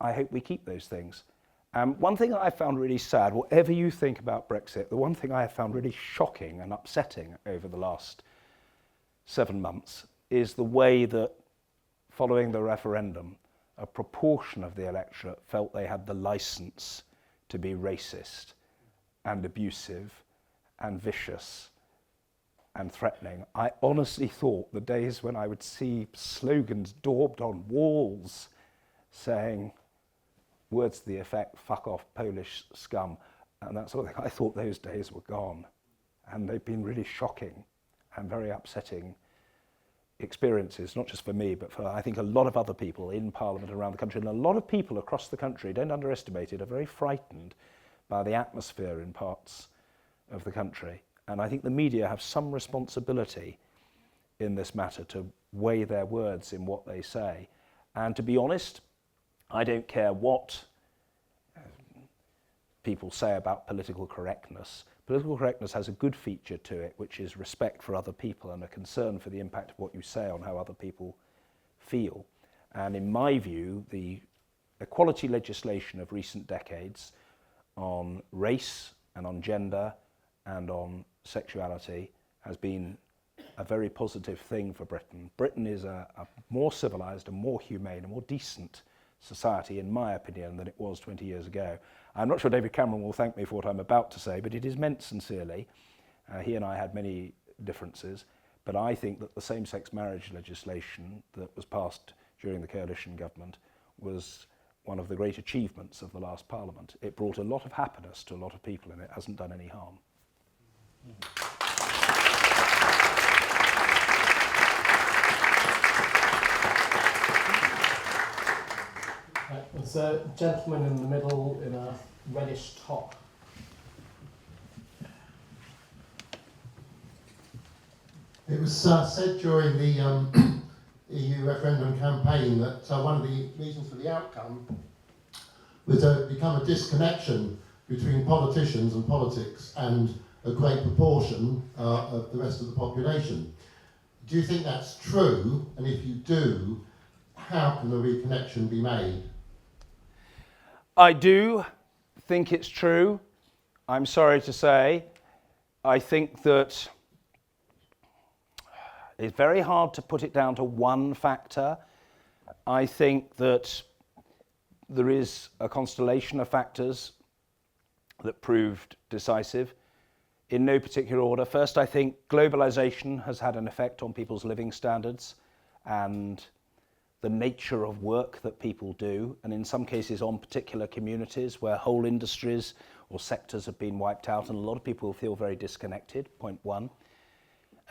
I hope we keep those things. One thing that I found really sad, whatever you think about Brexit, the one thing I have found really shocking and upsetting over the last 7 months is the way that, following the referendum, a proportion of the electorate felt they had the license to be racist and abusive and vicious and threatening. I honestly thought the days when I would see slogans daubed on walls saying words to the effect, fuck off Polish scum, and that sort of thing, I thought those days were gone. And they've been really shocking and very upsetting experiences, not just for me, but for, I think, a lot of other people in Parliament around the country. And a lot of people across the country, don't underestimate it, are very frightened by the atmosphere in parts of the country. And I think the media have some responsibility in this matter to weigh their words in what they say. And to be honest, I don't care what people say about political correctness. Political correctness has a good feature to it, which is respect for other people and a concern for the impact of what you say on how other people feel. And in my view, the equality legislation of recent decades on race and on gender and on sexuality has been a very positive thing for Britain. Britain is a more civilised and more humane and more decent society, in my opinion, than it was 20 years ago. I'm not sure David Cameron will thank me for what I'm about to say, but it is meant sincerely. He and I had many differences, but I think that the same-sex marriage legislation that was passed during the coalition government was one of the great achievements of the last Parliament. It brought a lot of happiness to a lot of people, and it hasn't done any harm. Right, there's a gentleman in the middle in a reddish top. It was said during the EU referendum campaign that one of the reasons for the outcome was to become a disconnection between politicians and politics and a great proportion of the rest of the population. Do you think that's true? And if you do, how can the reconnection be made? I do think it's true. I'm sorry to say. I think that it's very hard to put it down to one factor. I think that there is a constellation of factors that proved decisive in no particular order. First, I think globalization has had an effect on people's living standards and the nature of work that people do, and in some cases on particular communities where whole industries or sectors have been wiped out, and a lot of people feel very disconnected, point one.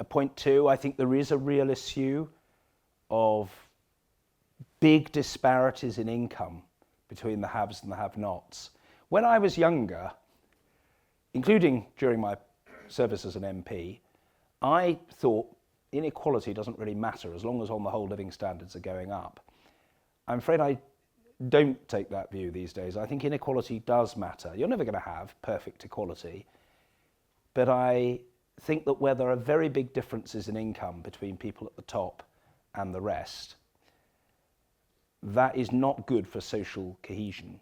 Point two, I think there is a real issue of big disparities in income between the haves and the have-nots. When I was younger, including during my service as an MP, I thought inequality doesn't really matter as long as on the whole living standards are going up. I'm afraid I don't take that view these days. I think inequality does matter. You're never going to have perfect equality, but I think that where there are very big differences in income between people at the top and the rest, that is not good for social cohesion.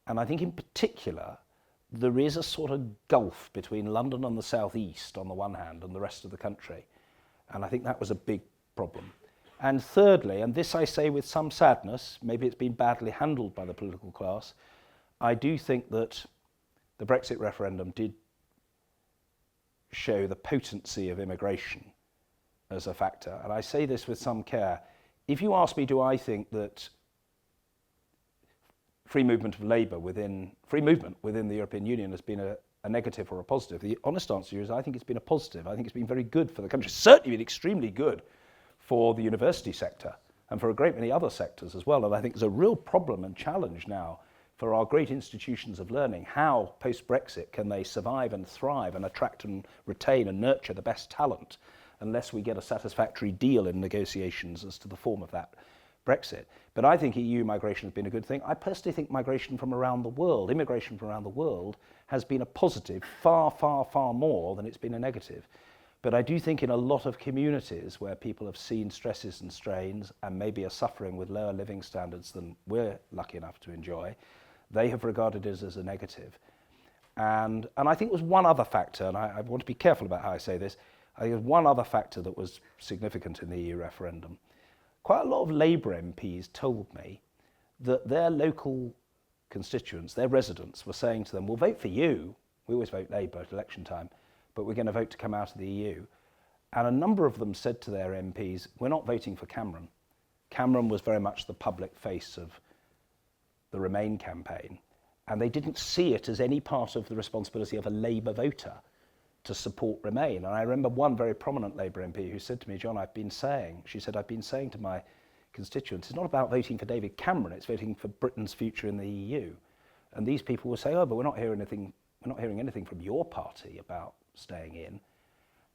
And I think in particular, there is a sort of gulf between London and the southeast on the one hand and the rest of the country. And I think that was a big problem. And thirdly, and this I say with some sadness, maybe it's been badly handled by the political class, I do think that the Brexit referendum did show the potency of immigration as a factor. And I say this with some care. If you ask me, do I think that free movement of labour within the European Union has been a negative or a positive, the honest answer is I think it's been a positive. I think it's been very good for the country. It's certainly been extremely good for the university sector and for a great many other sectors as well. And I think there's a real problem and challenge now for our great institutions of learning. How, post-Brexit, can they survive and thrive and attract and retain and nurture the best talent unless we get a satisfactory deal in negotiations as to the form of that Brexit. But I think EU migration has been a good thing. I personally think migration from around the world, immigration from around the world, has been a positive far, far, far more than it's been a negative. But I do think in a lot of communities where people have seen stresses and strains and maybe are suffering with lower living standards than we're lucky enough to enjoy, they have regarded it as a negative. And I think there was one other factor, and I want to be careful about how I say this, I think there's one other factor that was significant in the EU referendum. Quite a lot of Labour MPs told me that their local constituents, their residents, were saying to them, we'll vote for you. We always vote Labour at election time, but we're going to vote to come out of the EU. And a number of them said to their MPs, we're not voting for Cameron. Cameron was very much the public face of the Remain campaign, and they didn't see it as any part of the responsibility of a Labour voter to support Remain. And I remember one very prominent Labour MP who said to me, John, I've been saying to my constituents, it's not about voting for David Cameron, it's voting for Britain's future in the EU. And these people will say, oh, but we're not hearing anything from your party about staying in.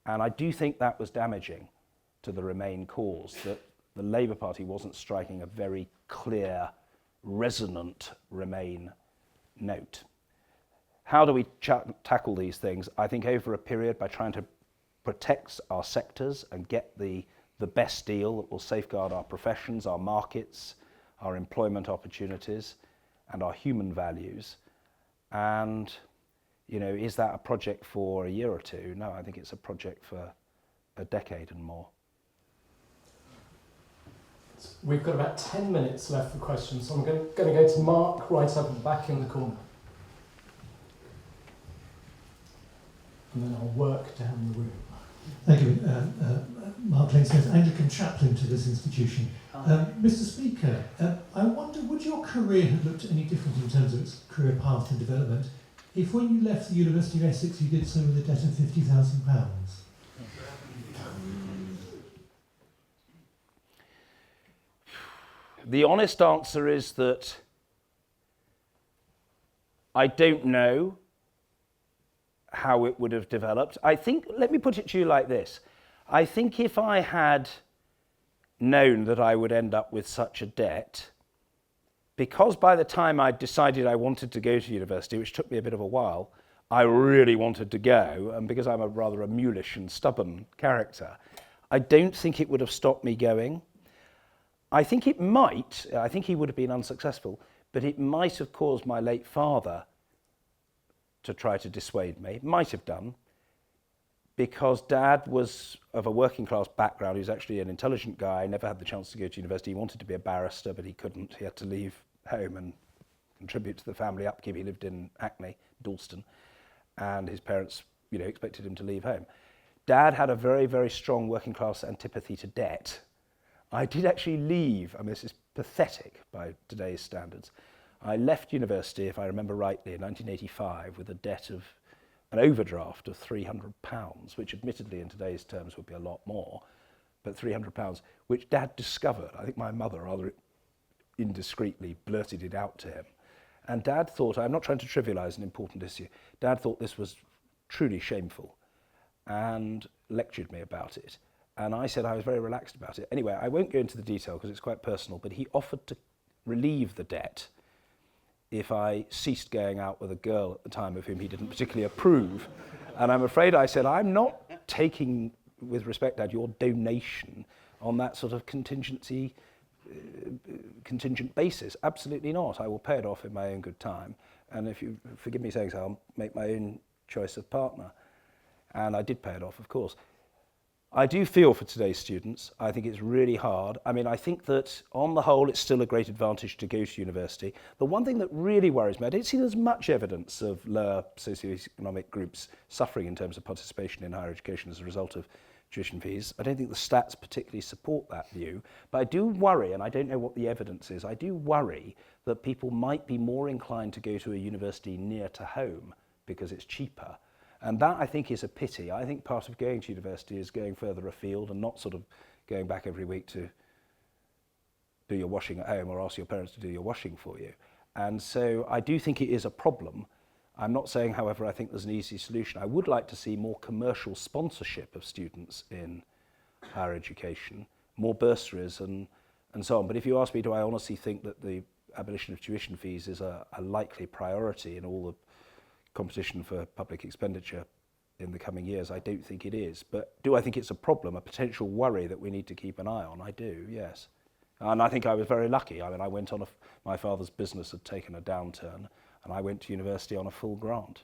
And I do think that was damaging to the Remain cause, that the Labour Party wasn't striking a very clear, resonant Remain note. How do we tackle these things? I think over a period by trying to protect our sectors and get the best deal that will safeguard our professions, our markets, our employment opportunities, and our human values. And, you know, is that a project for a year or two? No, I think it's a project for a decade and more. We've got about 10 minutes left for questions, so I'm going to go to Mark right up at the back in the corner. And then I'll work down the room. Thank you. Mark Lane-Smith, Anglican chaplain to this institution. Mr. Speaker, I wonder, would your career have looked any different in terms of its career path and development if when you left the University of Essex you did so with a debt of £50,000? The honest answer is that I don't know how it would have developed. I think, let me put it to you like this. I think if I had known that I would end up with such a debt, because by the time I decided I wanted to go to university, which took me a bit of a while, I really wanted to go, and because I'm a rather mulish and stubborn character, I don't think it would have stopped me going. I think it might, I think he would have been unsuccessful, but it might have caused my late father to try to dissuade me. It might have done, because Dad was of a working class background. He was actually an intelligent guy, never had the chance to go to university. He wanted to be a barrister, but he couldn't. He had to leave home and contribute to the family upkeep. He lived in Hackney, Dalston, and his parents, expected him to leave home. Dad had a very, very strong working class antipathy to debt. I did actually leave, this is pathetic by today's standards. I left university, if I remember rightly, in 1985 with a debt of an overdraft of £300, which admittedly in today's terms would be a lot more, but £300, which Dad discovered. I think my mother rather indiscreetly blurted it out to him. And Dad thought, I'm not trying to trivialise an important issue, Dad thought this was truly shameful and lectured me about it. And I said I was very relaxed about it. Anyway, I won't go into the detail because it's quite personal, but he offered to relieve the debt if I ceased going out with a girl at the time of whom he didn't particularly approve. And I'm afraid I said, I'm not taking, with respect, Dad, your donation on that sort of contingent basis. Absolutely not. I will pay it off in my own good time. And if you forgive me saying so, I'll make my own choice of partner. And I did pay it off, of course. I do feel for today's students. I think it's really hard. I think that on the whole, it's still a great advantage to go to university. The one thing that really worries me, I don't see there's much evidence of lower socioeconomic groups suffering in terms of participation in higher education as a result of tuition fees. I don't think the stats particularly support that view, but I do worry, and I don't know what the evidence is, I do worry that people might be more inclined to go to a university near to home because it's cheaper. And that, I think, is a pity. I think part of going to university is going further afield and not sort of going back every week to do your washing at home or ask your parents to do your washing for you. And so I do think it is a problem. I'm not saying, however, I think there's an easy solution. I would like to see more commercial sponsorship of students in higher education, more bursaries and so on. But if you ask me, do I honestly think that the abolition of tuition fees is a likely priority in all the competition for public expenditure in the coming years? I don't think it is. But do I think it's a problem, a potential worry that we need to keep an eye on? I do, yes. And I think I was very lucky. I went on my father's business had taken a downturn, and I went to university on a full grant.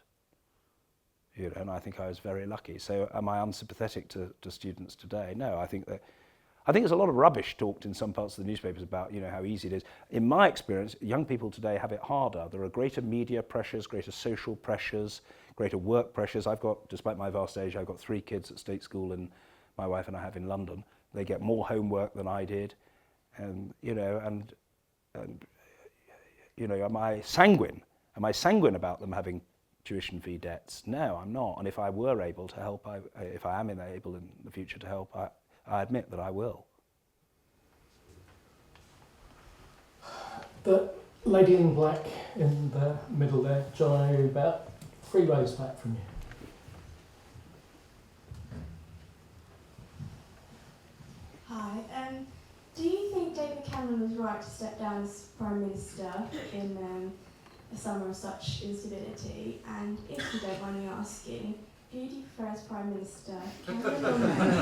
And I think I was very lucky. So am I unsympathetic to students today? No, I think there's a lot of rubbish talked in some parts of the newspapers about, how easy it is. In my experience, young people today have it harder. There are greater media pressures, greater social pressures, greater work pressures. Despite my vast age, I've got 3 kids at state school, and my wife and I have in London. They get more homework than I did. And, am I sanguine? Am I sanguine about them having tuition fee debts? No, I'm not. And if I were able to help, if I am able in the future to help, I admit that I will. The lady in black in the middle there, John, about 3 rows back from you. Hi. Do you think David Cameron was right to step down as Prime Minister in a summer of such instability? And if you don't mind me asking, who do you prefer as Prime Minister, Cameron or May?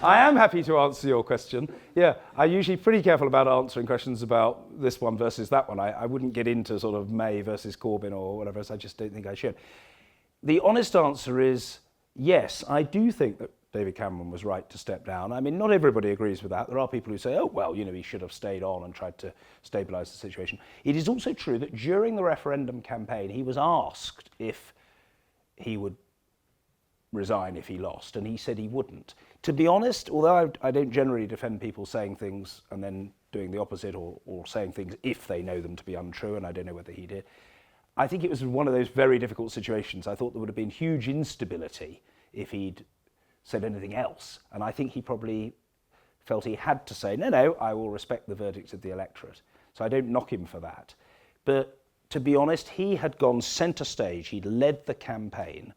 I am happy to answer your question. Yeah, I'm usually pretty careful about answering questions about this one versus that one. I wouldn't get into sort of May versus Corbyn or whatever else. I just don't think I should. The honest answer is yes, I do think that David Cameron was right to step down. Not everybody agrees with that. There are people who say, oh, well, he should have stayed on and tried to stabilise the situation. It is also true that during the referendum campaign, he was asked if he would resign if he lost, and he said he wouldn't. To be honest, although I don't generally defend people saying things and then doing the opposite or saying things if they know them to be untrue, and I don't know whether he did, I think it was one of those very difficult situations. I thought there would have been huge instability if he'd said anything else, and I think he probably felt he had to say, no, I will respect the verdict of the electorate. So I don't knock him for that. But to be honest, he had gone centre stage. He'd led the campaign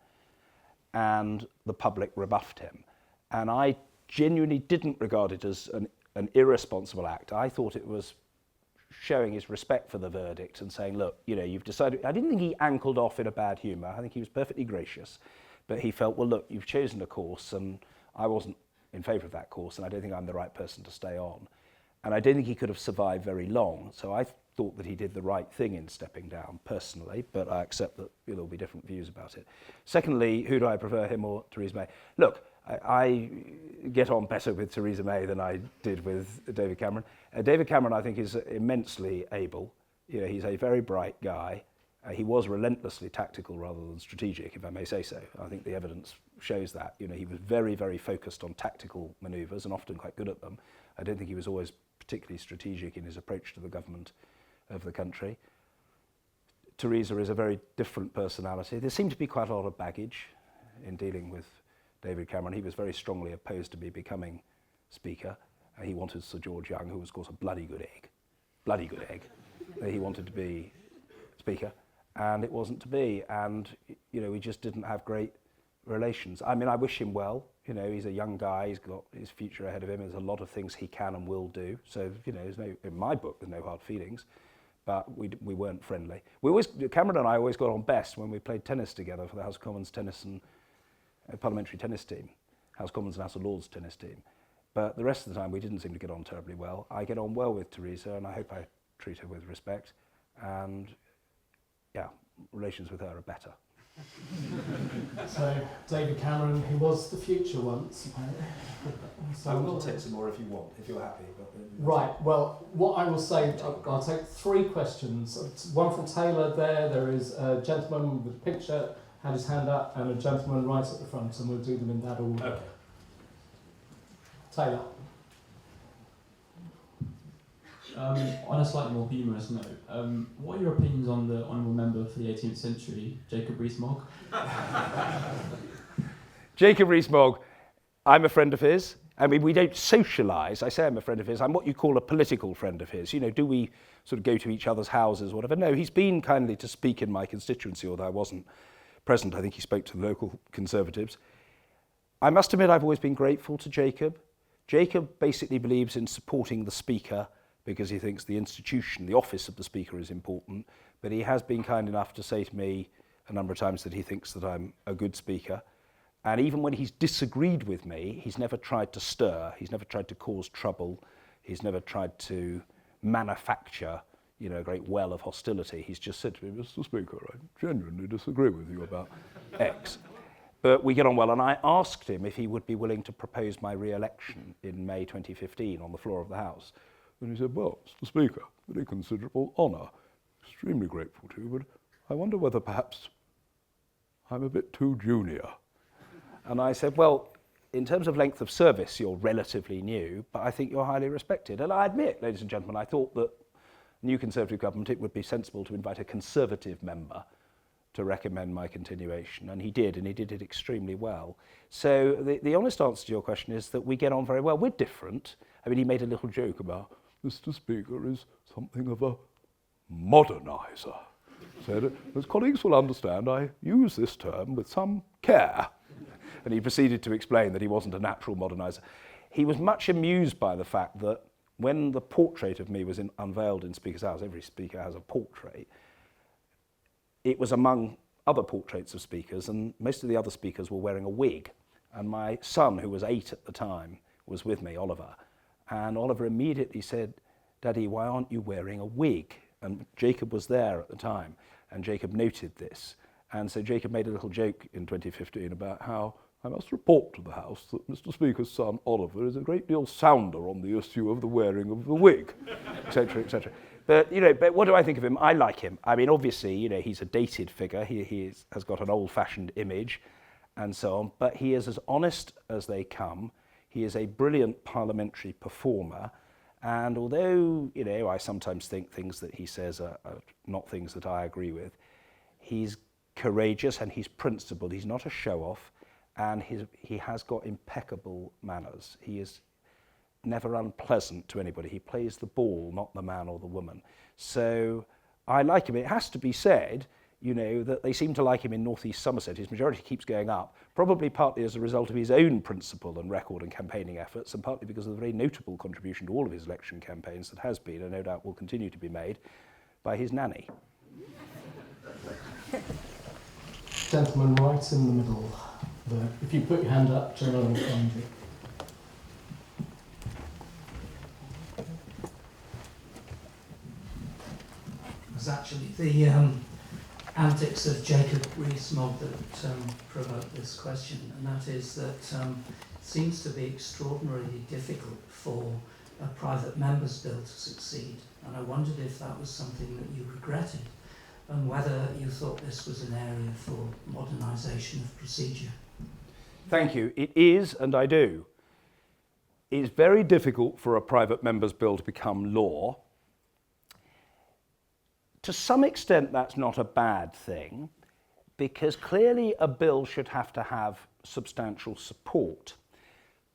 and the public rebuffed him. And I genuinely didn't regard it as an irresponsible act. I thought it was showing his respect for the verdict and saying, look, you know, you've decided. I didn't think he ankled off in a bad humour. I think he was perfectly gracious. But he felt, well, look, you've chosen a course and I wasn't in favour of that course and I don't think I'm the right person to stay on. And I don't think he could have survived very long. So I thought that he did the right thing in stepping down personally, but I accept that there'll be different views about it. Secondly, who do I prefer, him or Theresa May? Look, I get on better with Theresa May than I did with David Cameron. David Cameron, I think, is immensely able. You know, he's a very bright guy. He was relentlessly tactical rather than strategic, if I may say so. I think the evidence shows that. You know, he was very, very focused on tactical manoeuvres and often quite good at them. I don't think he was always particularly strategic in his approach to the government of the country. Theresa is a very different personality. There seemed to be quite a lot of baggage in dealing with David Cameron. He was very strongly opposed to me becoming Speaker. He wanted Sir George Young, who was, of course, a bloody good egg. He wanted to be Speaker, and it wasn't to be. And, you know, we just didn't have great relations. I mean, I wish him well. You know, he's a young guy. He's got his future ahead of him. There's a lot of things he can and will do. So, you know, there's no, in my book, there's no hard feelings. But we weren't friendly. Cameron and I always got on best when we played tennis together for the House of Commons tennis and parliamentary tennis team, House of Commons and House of Lords tennis team. But the rest of the time, we didn't seem to get on terribly well. I get on well with Theresa, and I hope I treat her with respect. And, yeah, relations with her are better. So, David Cameron, he was the future once, apparently. So I will take some more if you want, if you're happy. But right, well, what I will say, I'll take 3 questions. One from Taylor there is a gentleman with a pink shirt, had his hand up, and a gentleman right at the front, and we'll do them in that order. Okay. Taylor. On a slightly more humorous note, what are your opinions on the Honourable Member for the 18th century, Jacob Rees-Mogg? Jacob Rees-Mogg, I'm a friend of his. I mean, we don't socialise. I say I'm a friend of his. I'm what you call a political friend of his. You know, do we sort of go to each other's houses or whatever? No, he's been kindly to speak in my constituency, although I wasn't present. I think he spoke to the local Conservatives. I must admit I've always been grateful to Jacob. Jacob basically believes in supporting the Speaker because he thinks the institution, the office of the Speaker is important, but he has been kind enough to say to me a number of times that he thinks that I'm a good Speaker. And even when he's disagreed with me, he's never tried to stir, he's never tried to cause trouble, he's never tried to manufacture, you know, a great well of hostility. He's just said to me, Mr. Speaker, I genuinely disagree with you about X. But we get on well, and I asked him if he would be willing to propose my re-election in May 2015 on the floor of the House. And he said, well, Mr. Speaker, very considerable honour, extremely grateful to you, but I wonder whether perhaps I'm a bit too junior. And I said, well, in terms of length of service, you're relatively new, but I think you're highly respected. And I admit, ladies and gentlemen, I thought that new Conservative government, it would be sensible to invite a Conservative member to recommend my continuation, and he did it extremely well. So the honest answer to your question is that we get on very well. We're different. I mean, he made a little joke about Mr. Speaker is something of a moderniser. Said, as colleagues will understand, I use this term with some care. And he proceeded to explain that he wasn't a natural moderniser. He was much amused by the fact that when the portrait of me was unveiled in Speaker's House, every Speaker has a portrait, it was among other portraits of speakers, and most of the other speakers were wearing a wig. And my son, who was 8 at the time, was with me, Oliver. And Oliver immediately said, Daddy, why aren't you wearing a wig? And Jacob was there at the time, and Jacob noted this. And so Jacob made a little joke in 2015 about how I must report to the House that Mr. Speaker's son, Oliver, is a great deal sounder on the issue of the wearing of the wig, etc., etc. But, you know, but what do I think of him? I like him. I mean, obviously, you know, he's a dated figure. He has got an old-fashioned image and so on, but he is as honest as they come. He is a brilliant parliamentary performer, and although, you know, I sometimes think things that he says are not things that I agree with, he's courageous and he's principled. He's not a show-off, and he has got impeccable manners. He is never unpleasant to anybody. He plays the ball, not the man or the woman. So I like him. It has to be said, you know, that they seem to like him in North East Somerset. His majority keeps going up, probably partly as a result of his own principle and record and campaigning efforts, and partly because of the very notable contribution to all of his election campaigns that has been, and no doubt will continue to be made, by his nanny. Gentleman right in the middle there. If you put your hand up, turn on and find you. It was actually the antics of Jacob Rees-Mogg that provoked this question, and that is that it seems to be extraordinarily difficult for a private member's bill to succeed, and I wondered if that was something that you regretted, and whether you thought this was an area for modernisation of procedure. Thank you. It is, and I do. It's very difficult for a private member's bill to become law. To some extent, that's not a bad thing, because clearly a bill should have to have substantial support.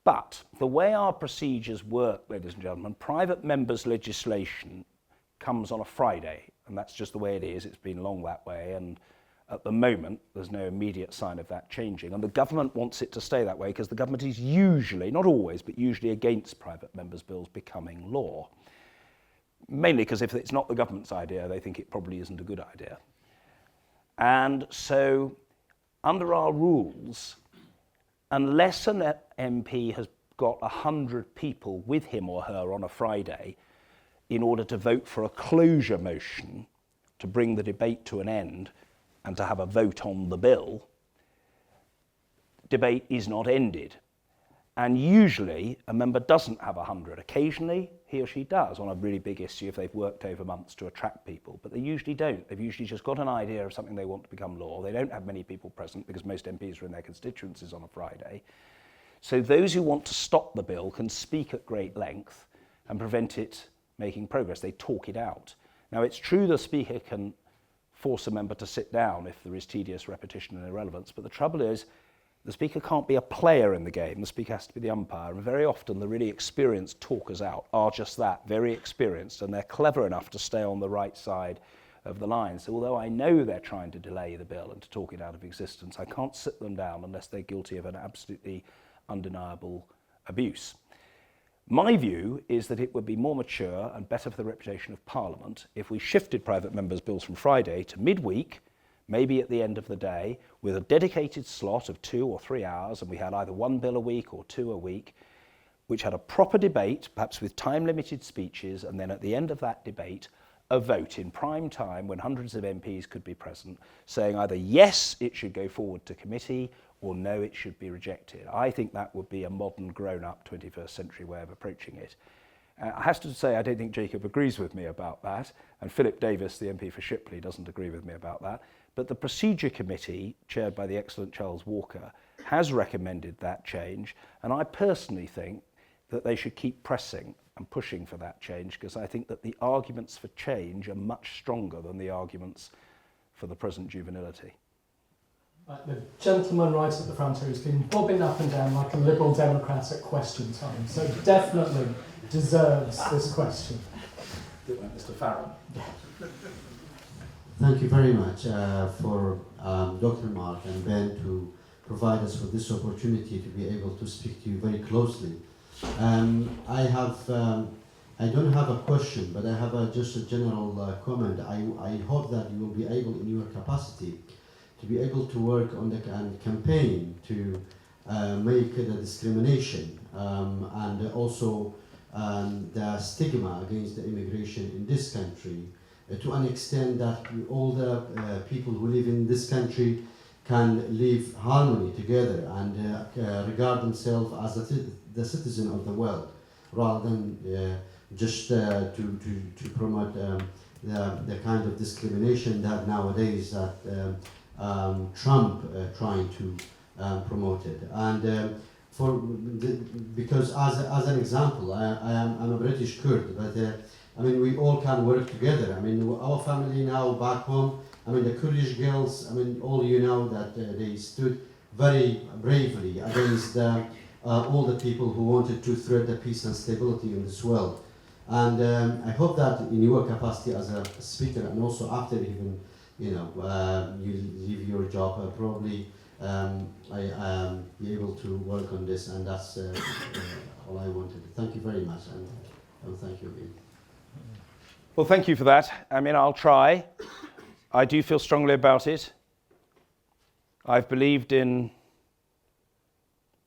But the way our procedures work, ladies and gentlemen, private members' legislation comes on a Friday, and that's just the way it is. It's been long that way, and at the moment, there's no immediate sign of that changing. And the government wants it to stay that way, because the government is usually, not always, but usually against private members' bills becoming law. Mainly because if it's not the government's idea, they think it probably isn't a good idea. And so, under our rules, unless an MP has got 100 people with him or her on a Friday in order to vote for a closure motion to bring the debate to an end and to have a vote on the bill, debate is not ended. And usually, a member doesn't have 100. Occasionally, he or she does on a really big issue if they've worked over months to attract people, but they usually don't. They've usually just got an idea of something they want to become law. They don't have many people present because most MPs are in their constituencies on a Friday. So those who want to stop the bill can speak at great length and prevent it making progress. They talk it out. Now, it's true the Speaker can force a member to sit down if there is tedious repetition and irrelevance, but the trouble is, the Speaker can't be a player in the game. The Speaker has to be the umpire. And very often the really experienced talkers out are just that, very experienced, and they're clever enough to stay on the right side of the line. So although I know they're trying to delay the bill and to talk it out of existence, I can't sit them down unless they're guilty of an absolutely undeniable abuse. My view is that it would be more mature and better for the reputation of Parliament if we shifted private members' bills from Friday to midweek, maybe at the end of the day, with a dedicated slot of 2 or 3 hours, and we had either one bill a week or 2 a week, which had a proper debate, perhaps with time-limited speeches, and then at the end of that debate, a vote in prime time when hundreds of MPs could be present, saying either yes, it should go forward to committee, or no, it should be rejected. I think that would be a modern, grown-up 21st century way of approaching it. I have to say, I don't think Jacob agrees with me about that, and Philip Davis, the MP for Shipley, doesn't agree with me about that. But the Procedure Committee, chaired by the excellent Charles Walker, has recommended that change, and I personally think that they should keep pressing and pushing for that change, because I think that the arguments for change are much stronger than the arguments for the present juvenility. Right, the gentleman right at the front here has been bobbing up and down like a Liberal Democrat at question time, so definitely deserves this question. Do it like Mr. Farrell. Thank you very much for Dr. Mark and Ben to provide us with this opportunity to be able to speak to you very closely. I don't have a question, but I have just a general comment. I hope that you will be able, in your capacity, to be able to work on the campaign to make the discrimination and also the stigma against the immigration in this country to an extent that all the people who live in this country can live harmony together and regard themselves as the citizen of the world, rather than just to promote the kind of discrimination that nowadays that Trump trying to promote it. And because as an example, I'm a British Kurd, but I mean, we all can work together. I mean, our family now back home, I mean, the Kurdish girls, I mean, all you know that they stood very bravely against all the people who wanted to threat the peace and stability in this world. And I hope that in your capacity as a speaker, and also after even you leave your job, probably I be able to work on this, and that's all I wanted. Thank you very much, and thank you again. Well, thank you for that. I mean, I'll try. I do feel strongly about it. I've believed in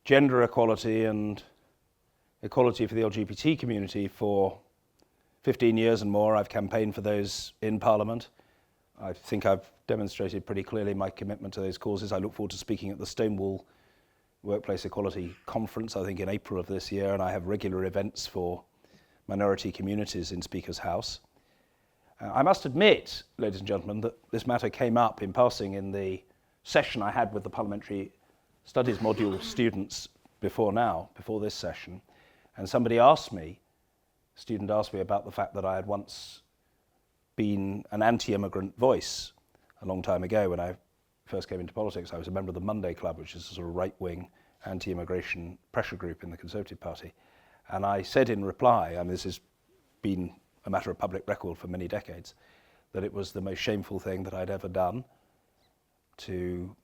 gender equality and equality for the LGBT community for 15 years and more. I've campaigned for those in Parliament. I think I've demonstrated pretty clearly my commitment to those causes. I look forward to speaking at the Stonewall Workplace Equality Conference, I think in April of this year, and I have regular events for minority communities in Speaker's House. I must admit, ladies and gentlemen, that this matter came up in passing in the session I had with the Parliamentary Studies module students before this session, and somebody asked me, a student asked me about the fact that I had once been an anti-immigrant voice a long time ago when I first came into politics. I was a member of the Monday Club, which is a sort of right-wing anti-immigration pressure group in the Conservative Party. And I said in reply, and this has been a matter of public record for many decades, that it was the most shameful thing that I'd ever done to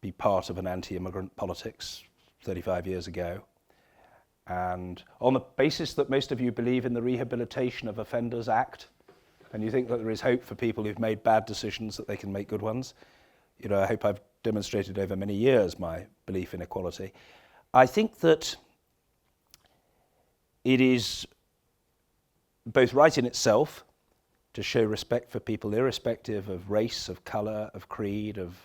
be part of an anti-immigrant politics 35 years ago. And on the basis that most of you believe in the Rehabilitation of Offenders Act, and you think that there is hope for people who've made bad decisions that they can make good ones, I hope I've demonstrated over many years my belief in equality. I think that it is both right in itself to show respect for people irrespective of race, of colour, of creed, of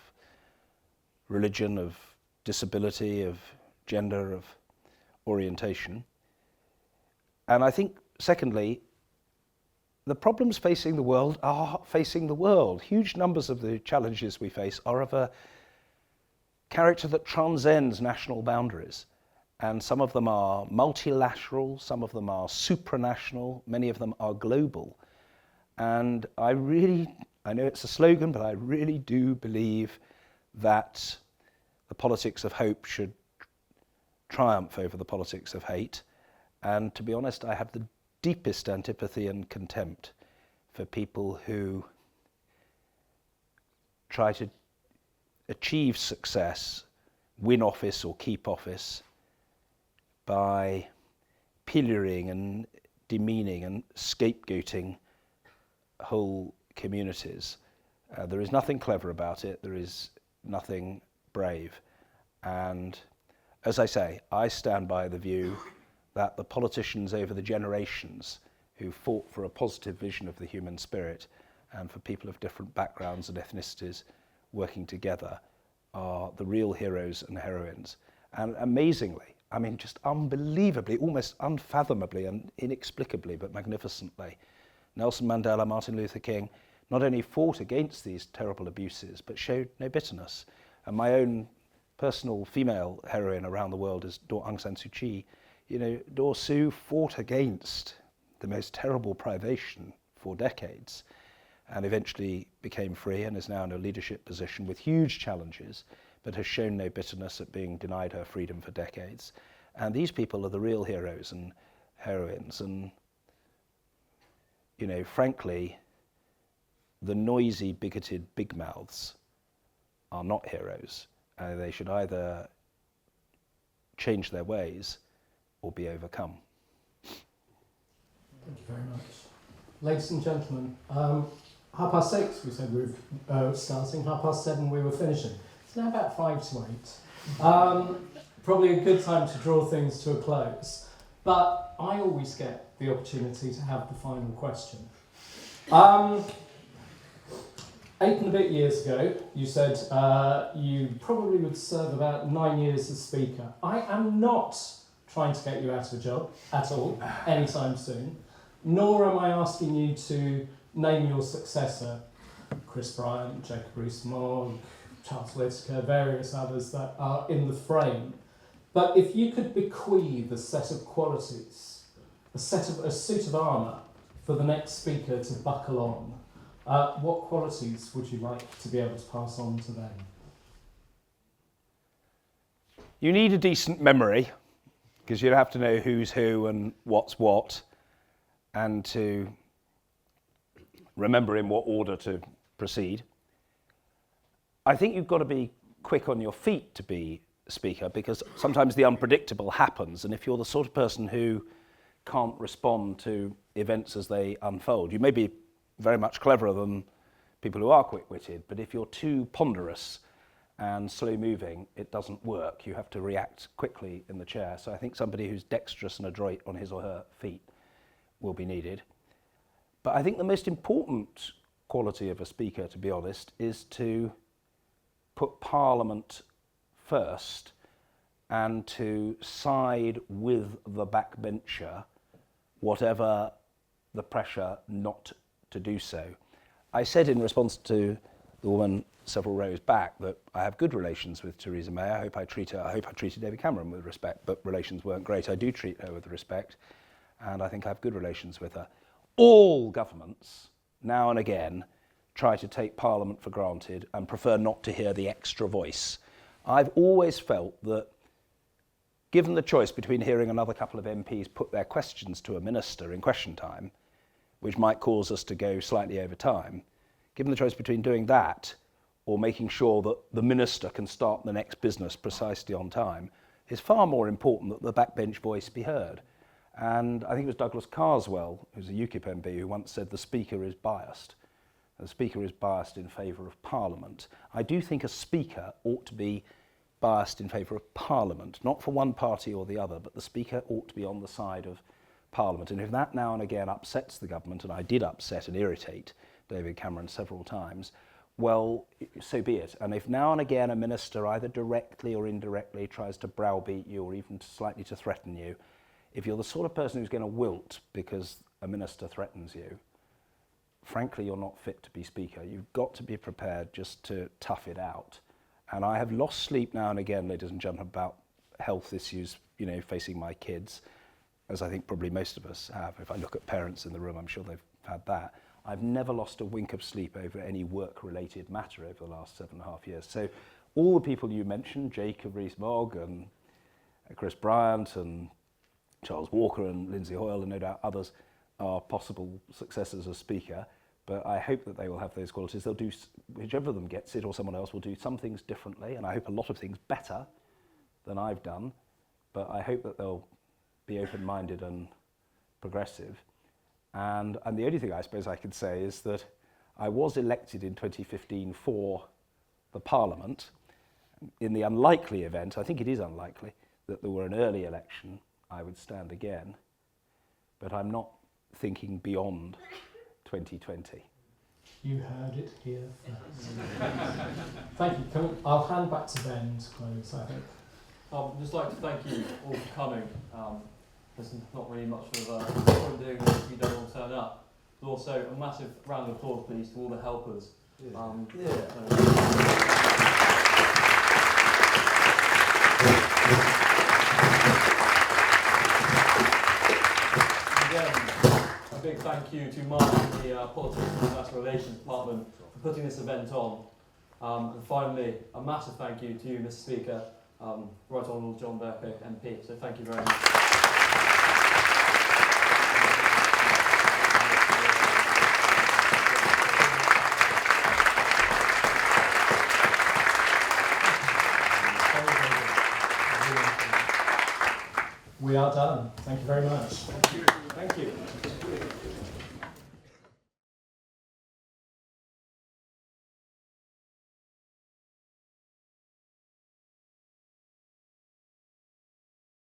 religion, of disability, of gender, of orientation. And I think, secondly, the problems facing the world are facing the world. Huge numbers of the challenges we face are of a character that transcends national boundaries. And some of them are multilateral, some of them are supranational, many of them are global. And I know it's a slogan, but I really do believe that the politics of hope should triumph over the politics of hate. And to be honest, I have the deepest antipathy and contempt for people who try to achieve success, win office or keep office by pillorying and demeaning and scapegoating whole communities. There is nothing clever about it. There is nothing brave. And as I say, I stand by the view that the politicians over the generations who fought for a positive vision of the human spirit and for people of different backgrounds and ethnicities working together are the real heroes and heroines. And amazingly, I mean just unbelievably, almost unfathomably and inexplicably but magnificently, Nelson Mandela, Martin Luther King not only fought against these terrible abuses but showed no bitterness. And my own personal female heroine around the world is Daw Aung San Suu Kyi. Daw Suu fought against the most terrible privation for decades and eventually became free and is now in a leadership position with huge challenges, but has shown no bitterness at being denied her freedom for decades. And these people are the real heroes and heroines. And, frankly, the noisy, bigoted big mouths are not heroes. They should either change their ways or be overcome. Thank you very much. Ladies and gentlemen, 6:30 we said we were starting, 7:30 we were finishing. It's now about 5 to 8. Probably a good time to draw things to a close, but I always get the opportunity to have the final question. 8 and a bit years ago, you said you probably would serve about 9 years as Speaker. I am not trying to get you out of a job at all, anytime soon, nor am I asking you to name your successor, Chris Bryant, Jacob Rees-Mogg, Charles Whittaker, various others that are in the frame. But if you could bequeath a set of qualities, a suit of armour for the next Speaker to buckle on, what qualities would you like to be able to pass on to them? You need a decent memory, because you'd have to know who's who and what's what. and to remember in what order to proceed. I think you've got to be quick on your feet to be Speaker, because sometimes the unpredictable happens, and if you're the sort of person who can't respond to events as they unfold, you may be very much cleverer than people who are quick-witted, but if you're too ponderous and slow-moving, it doesn't work. You have to react quickly in the chair. So I think somebody who's dexterous and adroit on his or her feet will be needed. But I think the most important quality of a speaker, to be honest, is to put Parliament first and to side with the backbencher, whatever the pressure not to do so. I said in response to the woman several rows back that I have good relations with Theresa May. I hope I treated David Cameron with respect, but relations weren't great. I do treat her with respect, and I think I have good relations with her. All governments, now and again, try to take Parliament for granted and prefer not to hear the extra voice. I've always felt that, given the choice between hearing another couple of MPs put their questions to a minister in question time, which might cause us to go slightly over time, given the choice between doing that or making sure that the minister can start the next business precisely on time, is far more important that the backbench voice be heard. And I think it was Douglas Carswell, who's a UKIP MP, who once said the Speaker is biased. The Speaker is biased in favour of Parliament. I do think a Speaker ought to be biased in favour of Parliament, not for one party or the other, but the Speaker ought to be on the side of Parliament. And if that now and again upsets the government, and I did upset and irritate David Cameron several times, well, so be it. And if now and again a minister either directly or indirectly tries to browbeat you or even slightly to threaten you, if you're the sort of person who's going to wilt because a minister threatens you, frankly, you're not fit to be Speaker. You've got to be prepared just to tough it out. And I have lost sleep now and again, ladies and gentlemen, about health issues, facing my kids, as I think probably most of us have. If I look at parents in the room, I'm sure they've had that. I've never lost a wink of sleep over any work-related matter over the last 7.5 years. So all the people you mentioned, Jacob Rees-Mogg and Chris Bryant and Charles Walker and Lindsay Hoyle and no doubt others are possible successors as Speaker, but I hope that they will have those qualities. They'll do, whichever of them gets it or someone else will do some things differently, and I hope a lot of things better than I've done, but I hope that they'll be open-minded and progressive. And the only thing I suppose I could say is that I was elected in 2015 for the Parliament. In the unlikely event, I think it is unlikely, that there were an early election, I would stand again, but I'm not thinking beyond 2020. You heard it here first. Thank you. I'll hand back to Ben to close, I think. I'd just like to thank you all for coming. There's not really much of a point doing this if you don't all turn up. But also a massive round of applause, please, to all the helpers. Again, a big thank you to Mark and the Politics and International Relations Department for putting this event on. And finally, a massive thank you to you, Mr. Speaker, Right Honourable John Bercow, MP. So thank you very much. We are done. Thank you very much. Thank you.